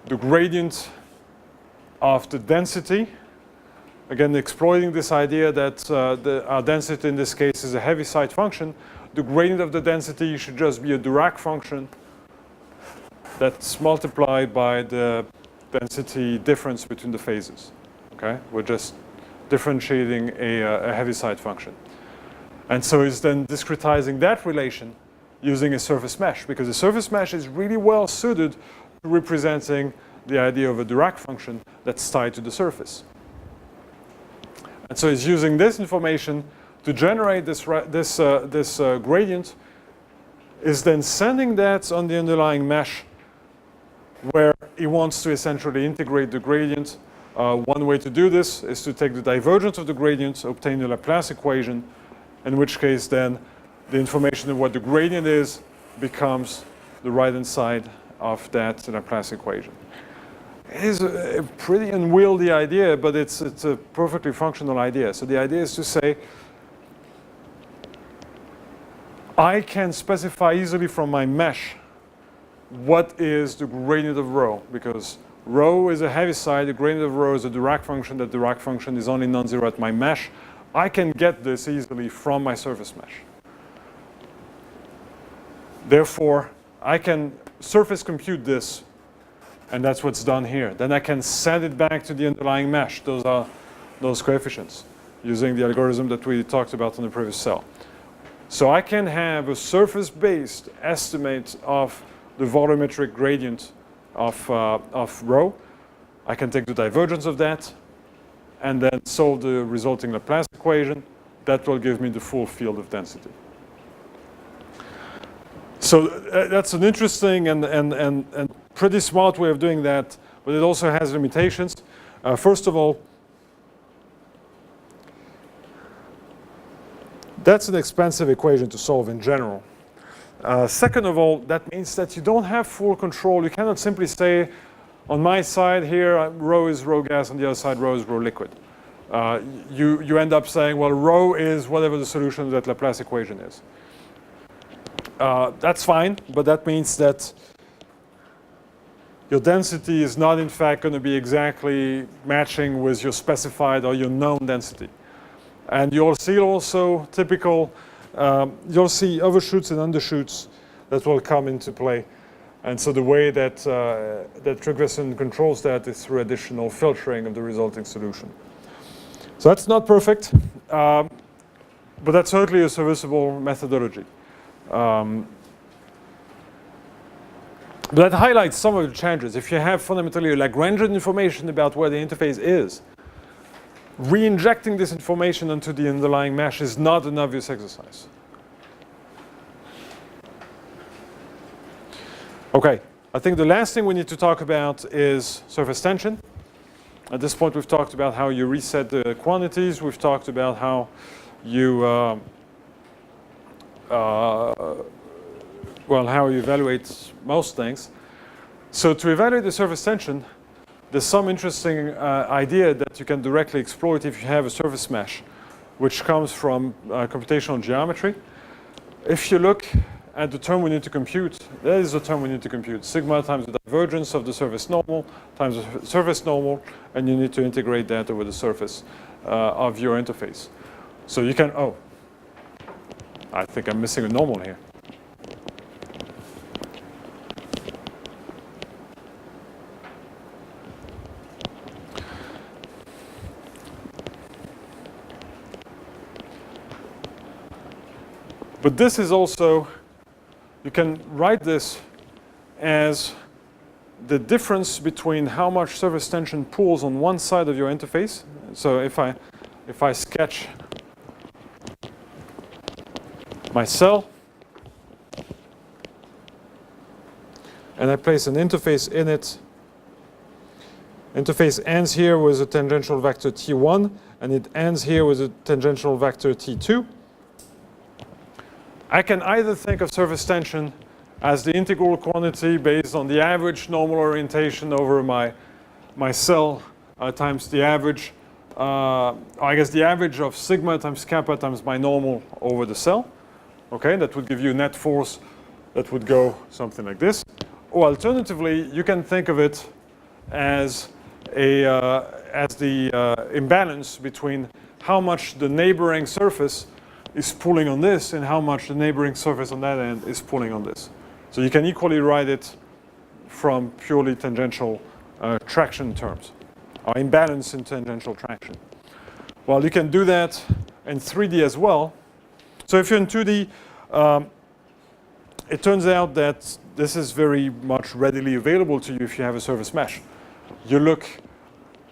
the gradient of the density, again, exploiting this idea that our density in this case is a Heaviside function. The gradient of the density should just be a Dirac function that's multiplied by the density difference between the phases. Okay, we're just differentiating a Heaviside function. And so it's then discretizing that relation using a surface mesh, because the surface mesh is really well suited to representing the idea of a Dirac function that's tied to the surface. And so it's using this information to generate this gradient, is then sending that on the underlying mesh where it wants to essentially integrate the gradient. One way to do this is to take the divergence of the gradient, obtain the Laplace equation, in which case then the information of what the gradient is becomes the right-hand side of that Laplace equation. It is a pretty unwieldy idea, but it's a perfectly functional idea. So the idea is to say, I can specify easily from my mesh what is the gradient of rho, because rho is a Heaviside, the gradient of rho is a Dirac function, that Dirac function is only non-zero at my mesh. I can get this easily from my surface mesh. Therefore, I can surface compute this, and that's what's done here. Then I can send it back to the underlying mesh. Those are those coefficients, using the algorithm that we talked about on the previous cell. So I can have a surface-based estimate of the volumetric gradient of rho. I can take the divergence of that and then solve the resulting Laplace equation. That will give me the full field of density. So that's an interesting and pretty smart way of doing that, but it also has limitations. First of all, that's an expensive equation to solve in general. Second of all, that means that you don't have full control. You cannot simply say, on my side here, rho is rho gas, on the other side, rho is rho liquid. You end up saying, well, rho is whatever the solution of that Laplace equation is. That's fine, but that means that your density is not, in fact, going to be exactly matching with your specified or your known density. And you'll see also typical, you'll see overshoots and undershoots that will come into play. And so the way that Tryggvason controls that is through additional filtering of the resulting solution. So that's not perfect, but that's certainly a serviceable methodology. But that highlights some of the challenges. If you have fundamentally a Lagrangian information about where the interface is, re-injecting this information into the underlying mesh is not an obvious exercise. Okay, I think the last thing we need to talk about is surface tension. At this point, we've talked about how you reset the quantities. We've talked about how you, how you evaluate most things. So to evaluate the surface tension, there's some interesting idea that you can directly exploit if you have a surface mesh, which comes from computational geometry. If you look at the term we need to compute, that is the term we need to compute. Sigma times the divergence of the surface normal times the surface normal, and you need to integrate that over the surface of your interface. So you can, oh, I think I'm missing a normal here. But this is also, you can write this as the difference between how much surface tension pulls on one side of your interface. So if I sketch my cell and I place an interface in it, interface ends here with a tangential vector T1 and it ends here with a tangential vector T2. I can either think of surface tension as the integral quantity based on the average normal orientation over my cell times the average, I guess the average of sigma times kappa times my normal over the cell. Okay, that would give you net force that would go something like this. Or alternatively, you can think of it as the imbalance between how much the neighboring surface is pulling on this and how much the neighboring surface on that end is pulling on this. So you can equally write it from purely tangential traction terms, or imbalance in tangential traction. Well, you can do that in 3D as well. So if you're in 2D, it turns out that this is very much readily available to you if you have a surface mesh. You look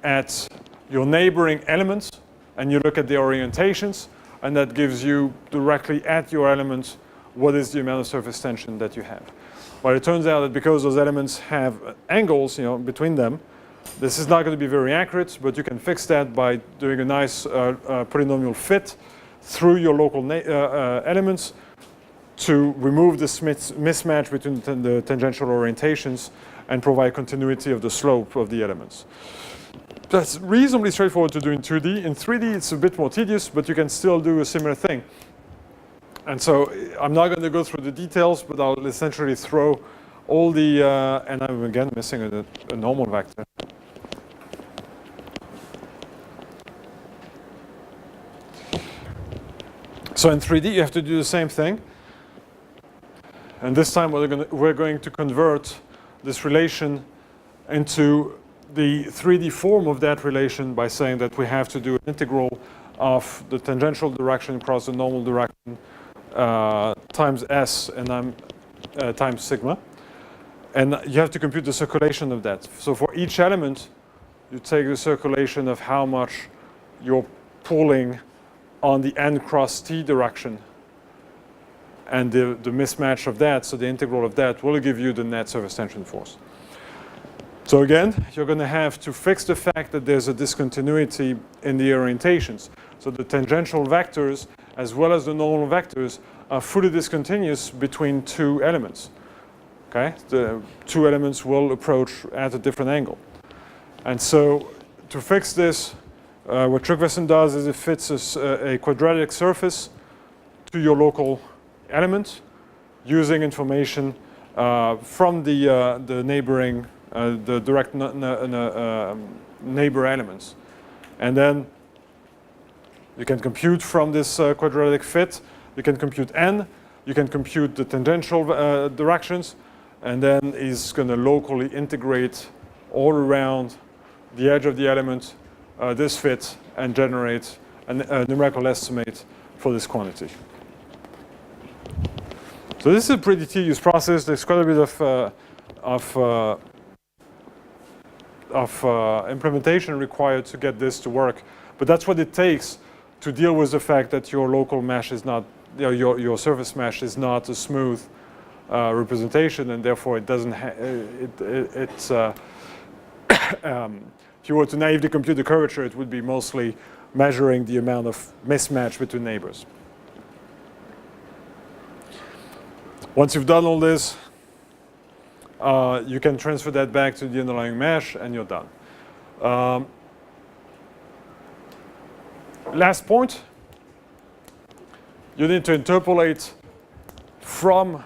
at your neighboring elements and you look at the orientations, and that gives you directly at your elements what is the amount of surface tension that you have. Well, it turns out that because those elements have angles, between them, this is not going to be very accurate, but you can fix that by doing a nice polynomial fit through your local elements to remove this mismatch between the tangential orientations and provide continuity of the slope of the elements. That's reasonably straightforward to do in 2D. In 3D, it's a bit more tedious, but you can still do a similar thing. And so I'm not going to go through the details, but I'll essentially throw all the, and I'm again missing a normal vector. So in 3D, you have to do the same thing. And this time we're going to convert this relation into the 3D form of that relation by saying that we have to do an integral of the tangential direction cross the normal direction times S and times sigma. And you have to compute the circulation of that. So for each element, you take the circulation of how much you're pulling on the n cross t direction. And the mismatch of that, so the integral of that, will give you the net surface tension force. So again, you're going to have to fix the fact that there's a discontinuity in the orientations. So the tangential vectors, as well as the normal vectors, are fully discontinuous between two elements. Okay? The two elements will approach at a different angle. And so to fix this, what Tryggvason does is it fits a quadratic surface to your local element using information from the neighboring, the direct neighbor elements. And then you can compute from this quadratic fit, you can compute n, you can compute the tangential directions, and then is going to locally integrate all around the edge of the element this fit and generate a numerical estimate for this quantity. So this is a pretty tedious process. There's quite a bit of implementation required to get this to work. But that's what it takes to deal with the fact that your local mesh is not, your surface mesh is not a smooth representation, and therefore it doesn't. If you were to naively compute the curvature, it would be mostly measuring the amount of mismatch between neighbors. Once you've done all this, you can transfer that back to the underlying mesh, and you're done. Last point, you need to interpolate from,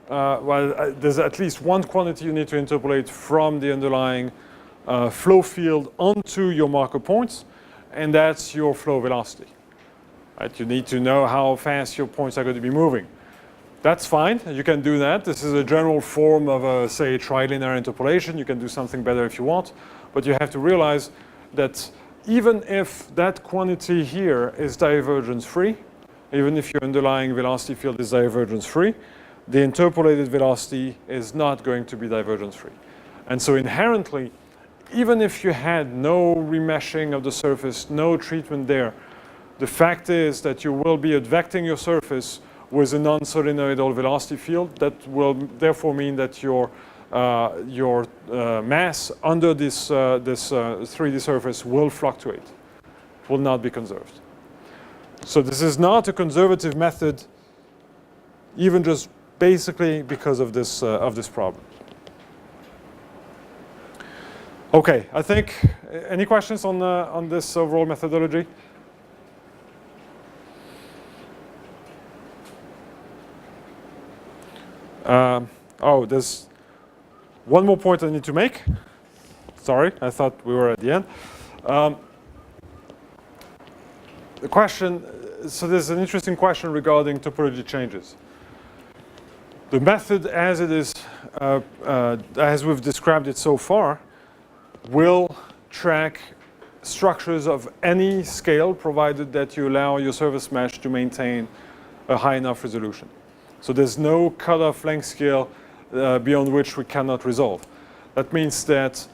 there's at least one quantity you need to interpolate from the underlying flow field onto your marker points, and that's your flow velocity. Right? You need to know how fast your points are going to be moving. That's fine, you can do that. This is a general form of, say, trilinear interpolation. You can do something better if you want, but you have to realize that even if that quantity here is divergence-free, even if your underlying velocity field is divergence-free, the interpolated velocity is not going to be divergence-free. And so inherently, even if you had no remeshing of the surface, no treatment there, the fact is that you will be advecting your surface with a non-solenoidal velocity field that will therefore mean that your mass under this 3D surface will fluctuate, will not be conserved. So this is not a conservative method, even just basically because of this problem. Okay, I think, any questions on this overall methodology? There's one more point I need to make. Sorry, I thought we were at the end. The question, so there's an interesting question regarding topology changes. The method as it is, as we've described it so far, will track structures of any scale provided that you allow your surface mesh to maintain a high enough resolution. So there's no cutoff length scale beyond which we cannot resolve. That means that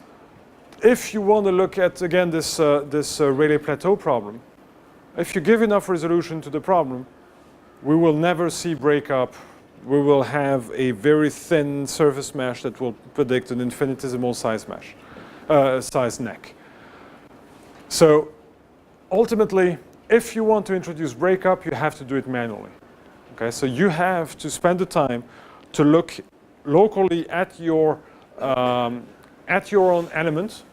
if you want to look at, again, this Rayleigh plateau problem, if you give enough resolution to the problem, we will never see breakup. We will have a very thin surface mesh that will predict an infinitesimal size mesh, size neck. So ultimately, if you want to introduce breakup, you have to do it manually. Okay, so you have to spend the time to look locally at your own element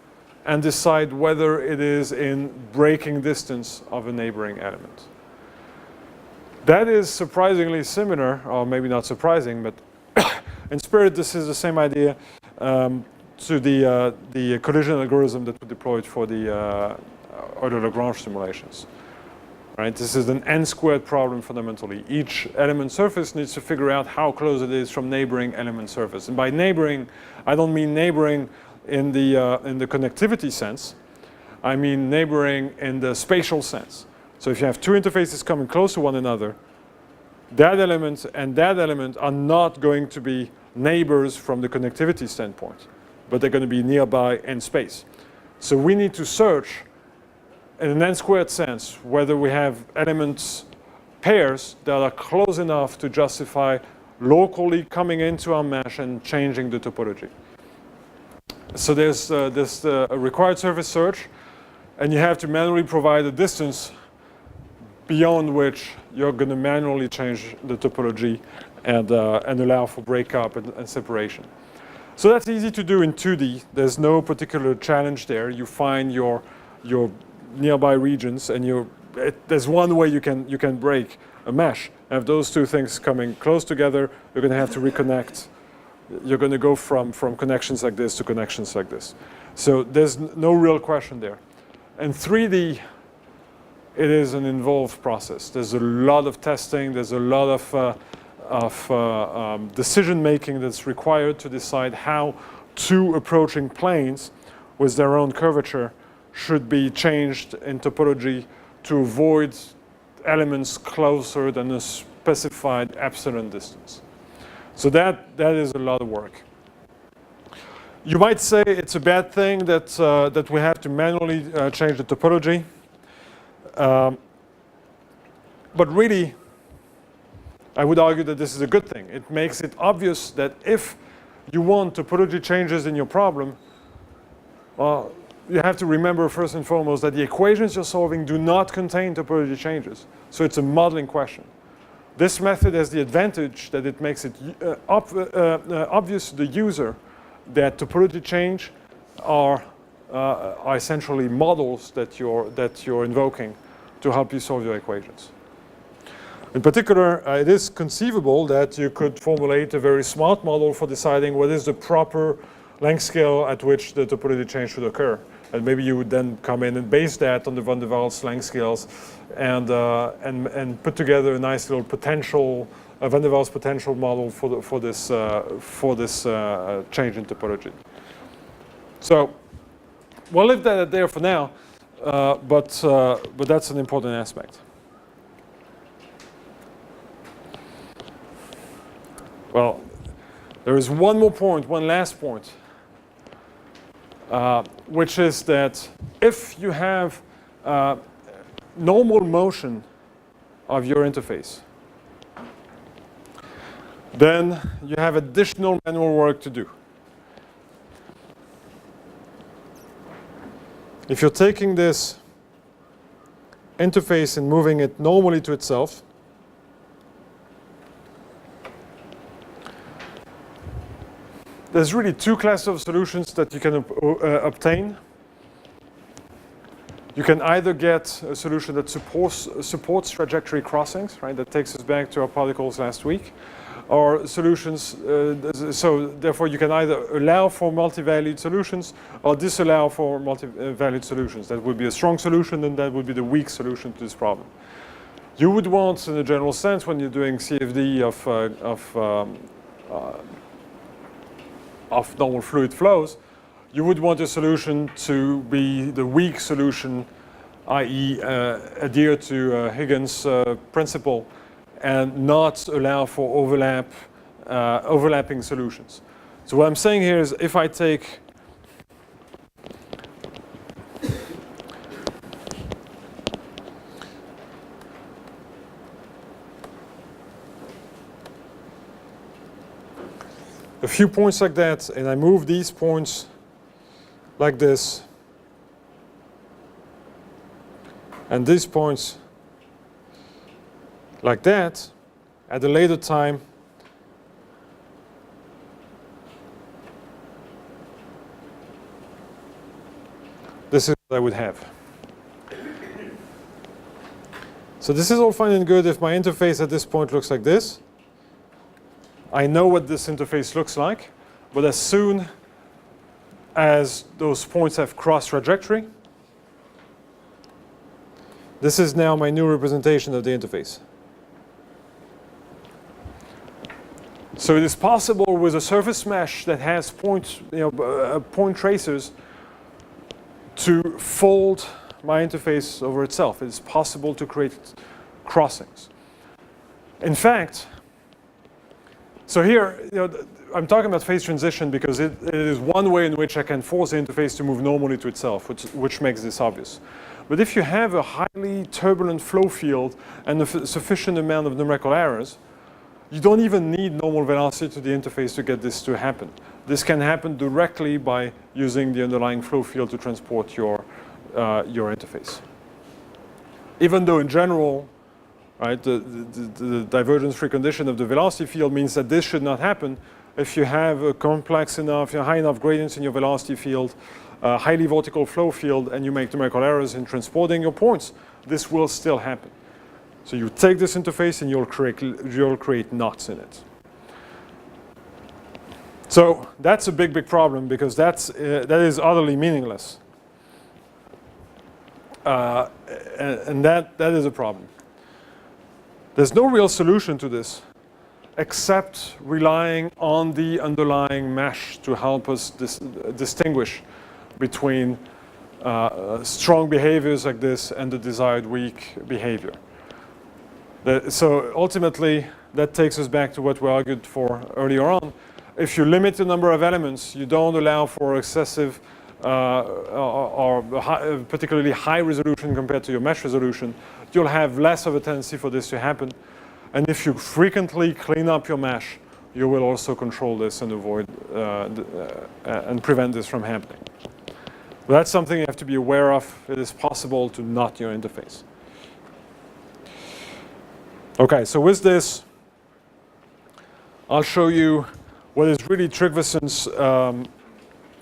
and decide whether it is in breaking distance of a neighboring element. That is surprisingly similar, or maybe not surprising, but in spirit this is the same idea to the collision algorithm that we deployed for the Euler-Lagrange simulations. Right? This is an n-squared problem fundamentally. Each element surface needs to figure out how close it is from neighboring element surface. And by neighboring, I don't mean neighboring in the connectivity sense. I mean neighboring in the spatial sense. So if you have two interfaces coming close to one another, that element and that element are not going to be neighbors from the connectivity standpoint, but they're going to be nearby in space. So we need to search in an n-squared sense whether we have elements pairs that are close enough to justify locally coming into our mesh and changing the topology. So there's a required surface search, and you have to manually provide a distance beyond which you're going to manually change the topology and allow for breakup and separation. So that's easy to do in 2D. There's no particular challenge there. You find your nearby regions, and there's one way you can break a mesh. And if those two things coming close together, you're going to have to reconnect. You're going to go from connections like this to connections like this. So there's no real question there. In 3D, it is an involved process. There's a lot of testing. There's a lot of decision making that's required to decide how two approaching planes with their own curvature should be changed in topology to avoid elements closer than a specified epsilon distance. So that is a lot of work. You might say it's a bad thing that we have to manually change the topology. But really, I would argue that this is a good thing. It makes it obvious that if you want topology changes in your problem, you have to remember first and foremost that the equations you're solving do not contain topology changes. So it's a modeling question. This method has the advantage that it makes it obvious to the user that topology change are essentially models that you're invoking to help you solve your equations. In particular, it is conceivable that you could formulate a very smart model for deciding what is the proper length scale at which the topology change should occur. And maybe you would then come in and base that on the van der Waals length scales and put together a nice little potential, van der Waals potential model for this change in topology. So we'll leave that there for now, but that's an important aspect. Well, there is one more point, one last point, which is that if you have normal motion of your interface, then you have additional manual work to do. If you're taking this interface and moving it normally to itself, there's really two classes of solutions that you can obtain. You can either get a solution that supports trajectory crossings, right? That takes us back to our particles last week. Or solutions, so therefore you can either allow for multi-valued solutions or disallow for multi-valued solutions. That would be a strong solution, and that would be the weak solution to this problem. You would want, in a general sense, when you're doing CFD of normal fluid flows, you would want a solution to be the weak solution, i.e. adhere to Huygens principle, and not allow for overlapping solutions. So what I'm saying here is if I take a few points like that, and I move these points like this, and these points like that, at a later time, this is what I would have. So this is all fine and good if my interface at this point looks like this. I know what this interface looks like, but as soon as those points have crossed trajectory, this is now my new representation of the interface. So it is possible with a surface mesh that has point tracers to fold my interface over itself. It is possible to create crossings. In fact, so here, I'm talking about phase transition because it is one way in which I can force the interface to move normally to itself, which makes this obvious. But if you have a highly turbulent flow field and a sufficient amount of numerical errors, you don't even need normal velocity to the interface to get this to happen. This can happen directly by using the underlying flow field to transport your interface. Even though in general, right, the divergence-free condition of the velocity field means that this should not happen. If you have a complex enough, high enough gradients in your velocity field, highly vertical flow field, and you make numerical errors in transporting your points, this will still happen. So you take this interface and you'll create knots in it. So that's a big, big problem because that is utterly meaningless. And that is a problem. There's no real solution to this except relying on the underlying mesh to help us distinguish between strong behaviors like this and the desired weak behavior. So ultimately, that takes us back to what we argued for earlier on. If you limit the number of elements, you don't allow for excessive or particularly high resolution compared to your mesh resolution, you'll have less of a tendency for this to happen. And if you frequently clean up your mesh, you will also control this and avoid and prevent this from happening. But that's something you have to be aware of. It is possible to knot your interface. Okay, so with this, I'll show you what is really Tryggvason's,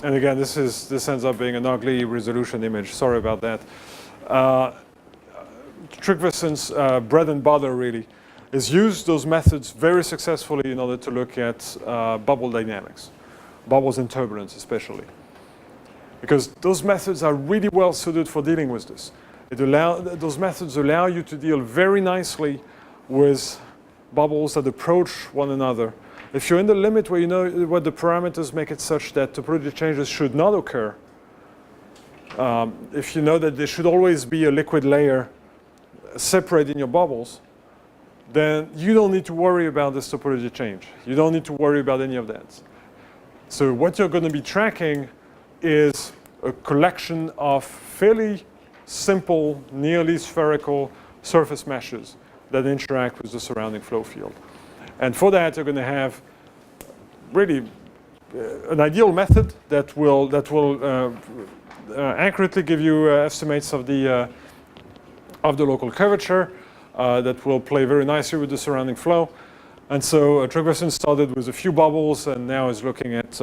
and again, this ends up being an ugly resolution image. Sorry about that. Tryggvason's bread and butter really is use those methods very successfully in order to look at bubble dynamics, bubbles and turbulence especially. Because those methods are really well suited for dealing with this. Those methods allow you to deal very nicely with bubbles that approach one another. If you're in the limit where you know what the parameters make it such that topology changes should not occur, if you know that there should always be a liquid layer separating your bubbles, then you don't need to worry about this topology change. You don't need to worry about any of that. So what you're going to be tracking is a collection of fairly simple, nearly spherical surface meshes that interact with the surrounding flow field. And for that, you're going to have really an ideal method that will accurately give you estimates of the local curvature, that will play very nicely with the surrounding flow. And so Tryggvason started with a few bubbles and now is looking at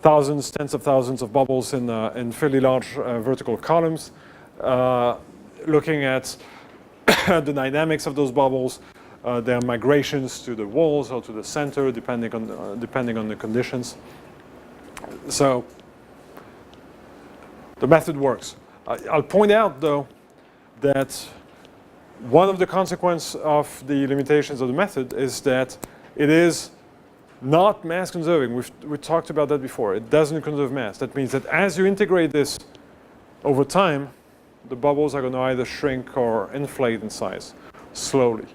thousands, tens of thousands of bubbles in fairly large vertical columns, looking at the dynamics of those bubbles, their migrations to the walls or to the center, depending on the conditions. So the method works. I'll point out, though, that one of the consequences of the limitations of the method is that it is not mass conserving. We talked about that before. It doesn't conserve mass. That means that as you integrate this over time, the bubbles are going to either shrink or inflate in size slowly.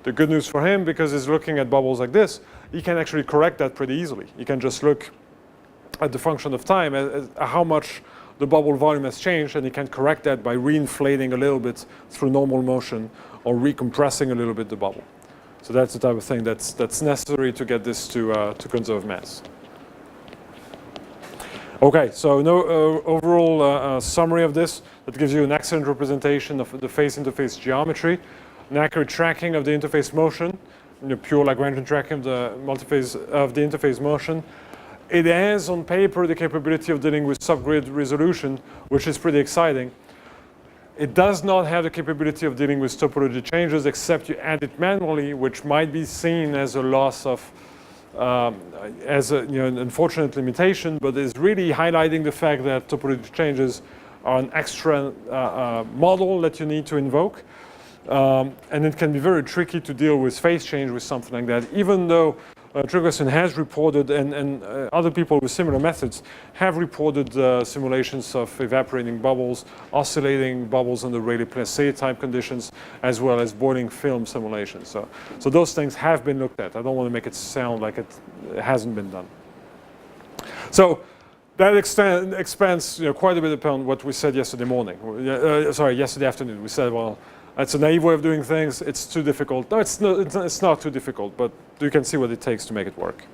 The good news for him, because he's looking at bubbles like this, he can actually correct that pretty easily. He can just look at the function of time, at how much the bubble volume has changed, and he can correct that by reinflating a little bit through normal motion or recompressing a little bit the bubble. So that's the type of thing that's necessary to get this to conserve mass. Okay, so overall summary of this, that gives you an excellent representation of the face-interface geometry, an accurate tracking of the interface motion, pure Lagrangian tracking of the multiphase of the interface motion. It has on paper the capability of dealing with subgrid resolution, which is pretty exciting. It does not have the capability of dealing with topology changes, except you add it manually, which might be seen as a loss of, as an unfortunate limitation, but is really highlighting the fact that topology changes are an extra model that you need to invoke. And it can be very tricky to deal with phase change with something like that, even though Tryggvason has reported, and other people with similar methods have reported simulations of evaporating bubbles, oscillating bubbles under Rayleigh-Placet type conditions, as well as boiling film simulations. So those things have been looked at. I don't want to make it sound like it hasn't been done. So that expands quite a bit upon what we said yesterday morning. Yesterday afternoon. We said, well, that's a naive way of doing things. It's too difficult. No, it's not too difficult, but you can see what it takes to make it work.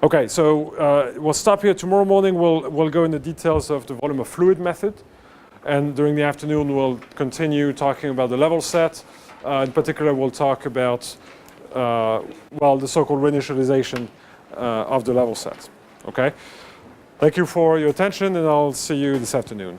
Okay, so we'll stop here. Tomorrow morning we'll go into details of the volume of fluid method, and during the afternoon we'll continue talking about the level set. In particular, we'll talk about the so-called reinitialization of the level set. Okay, thank you for your attention, and I'll see you this afternoon.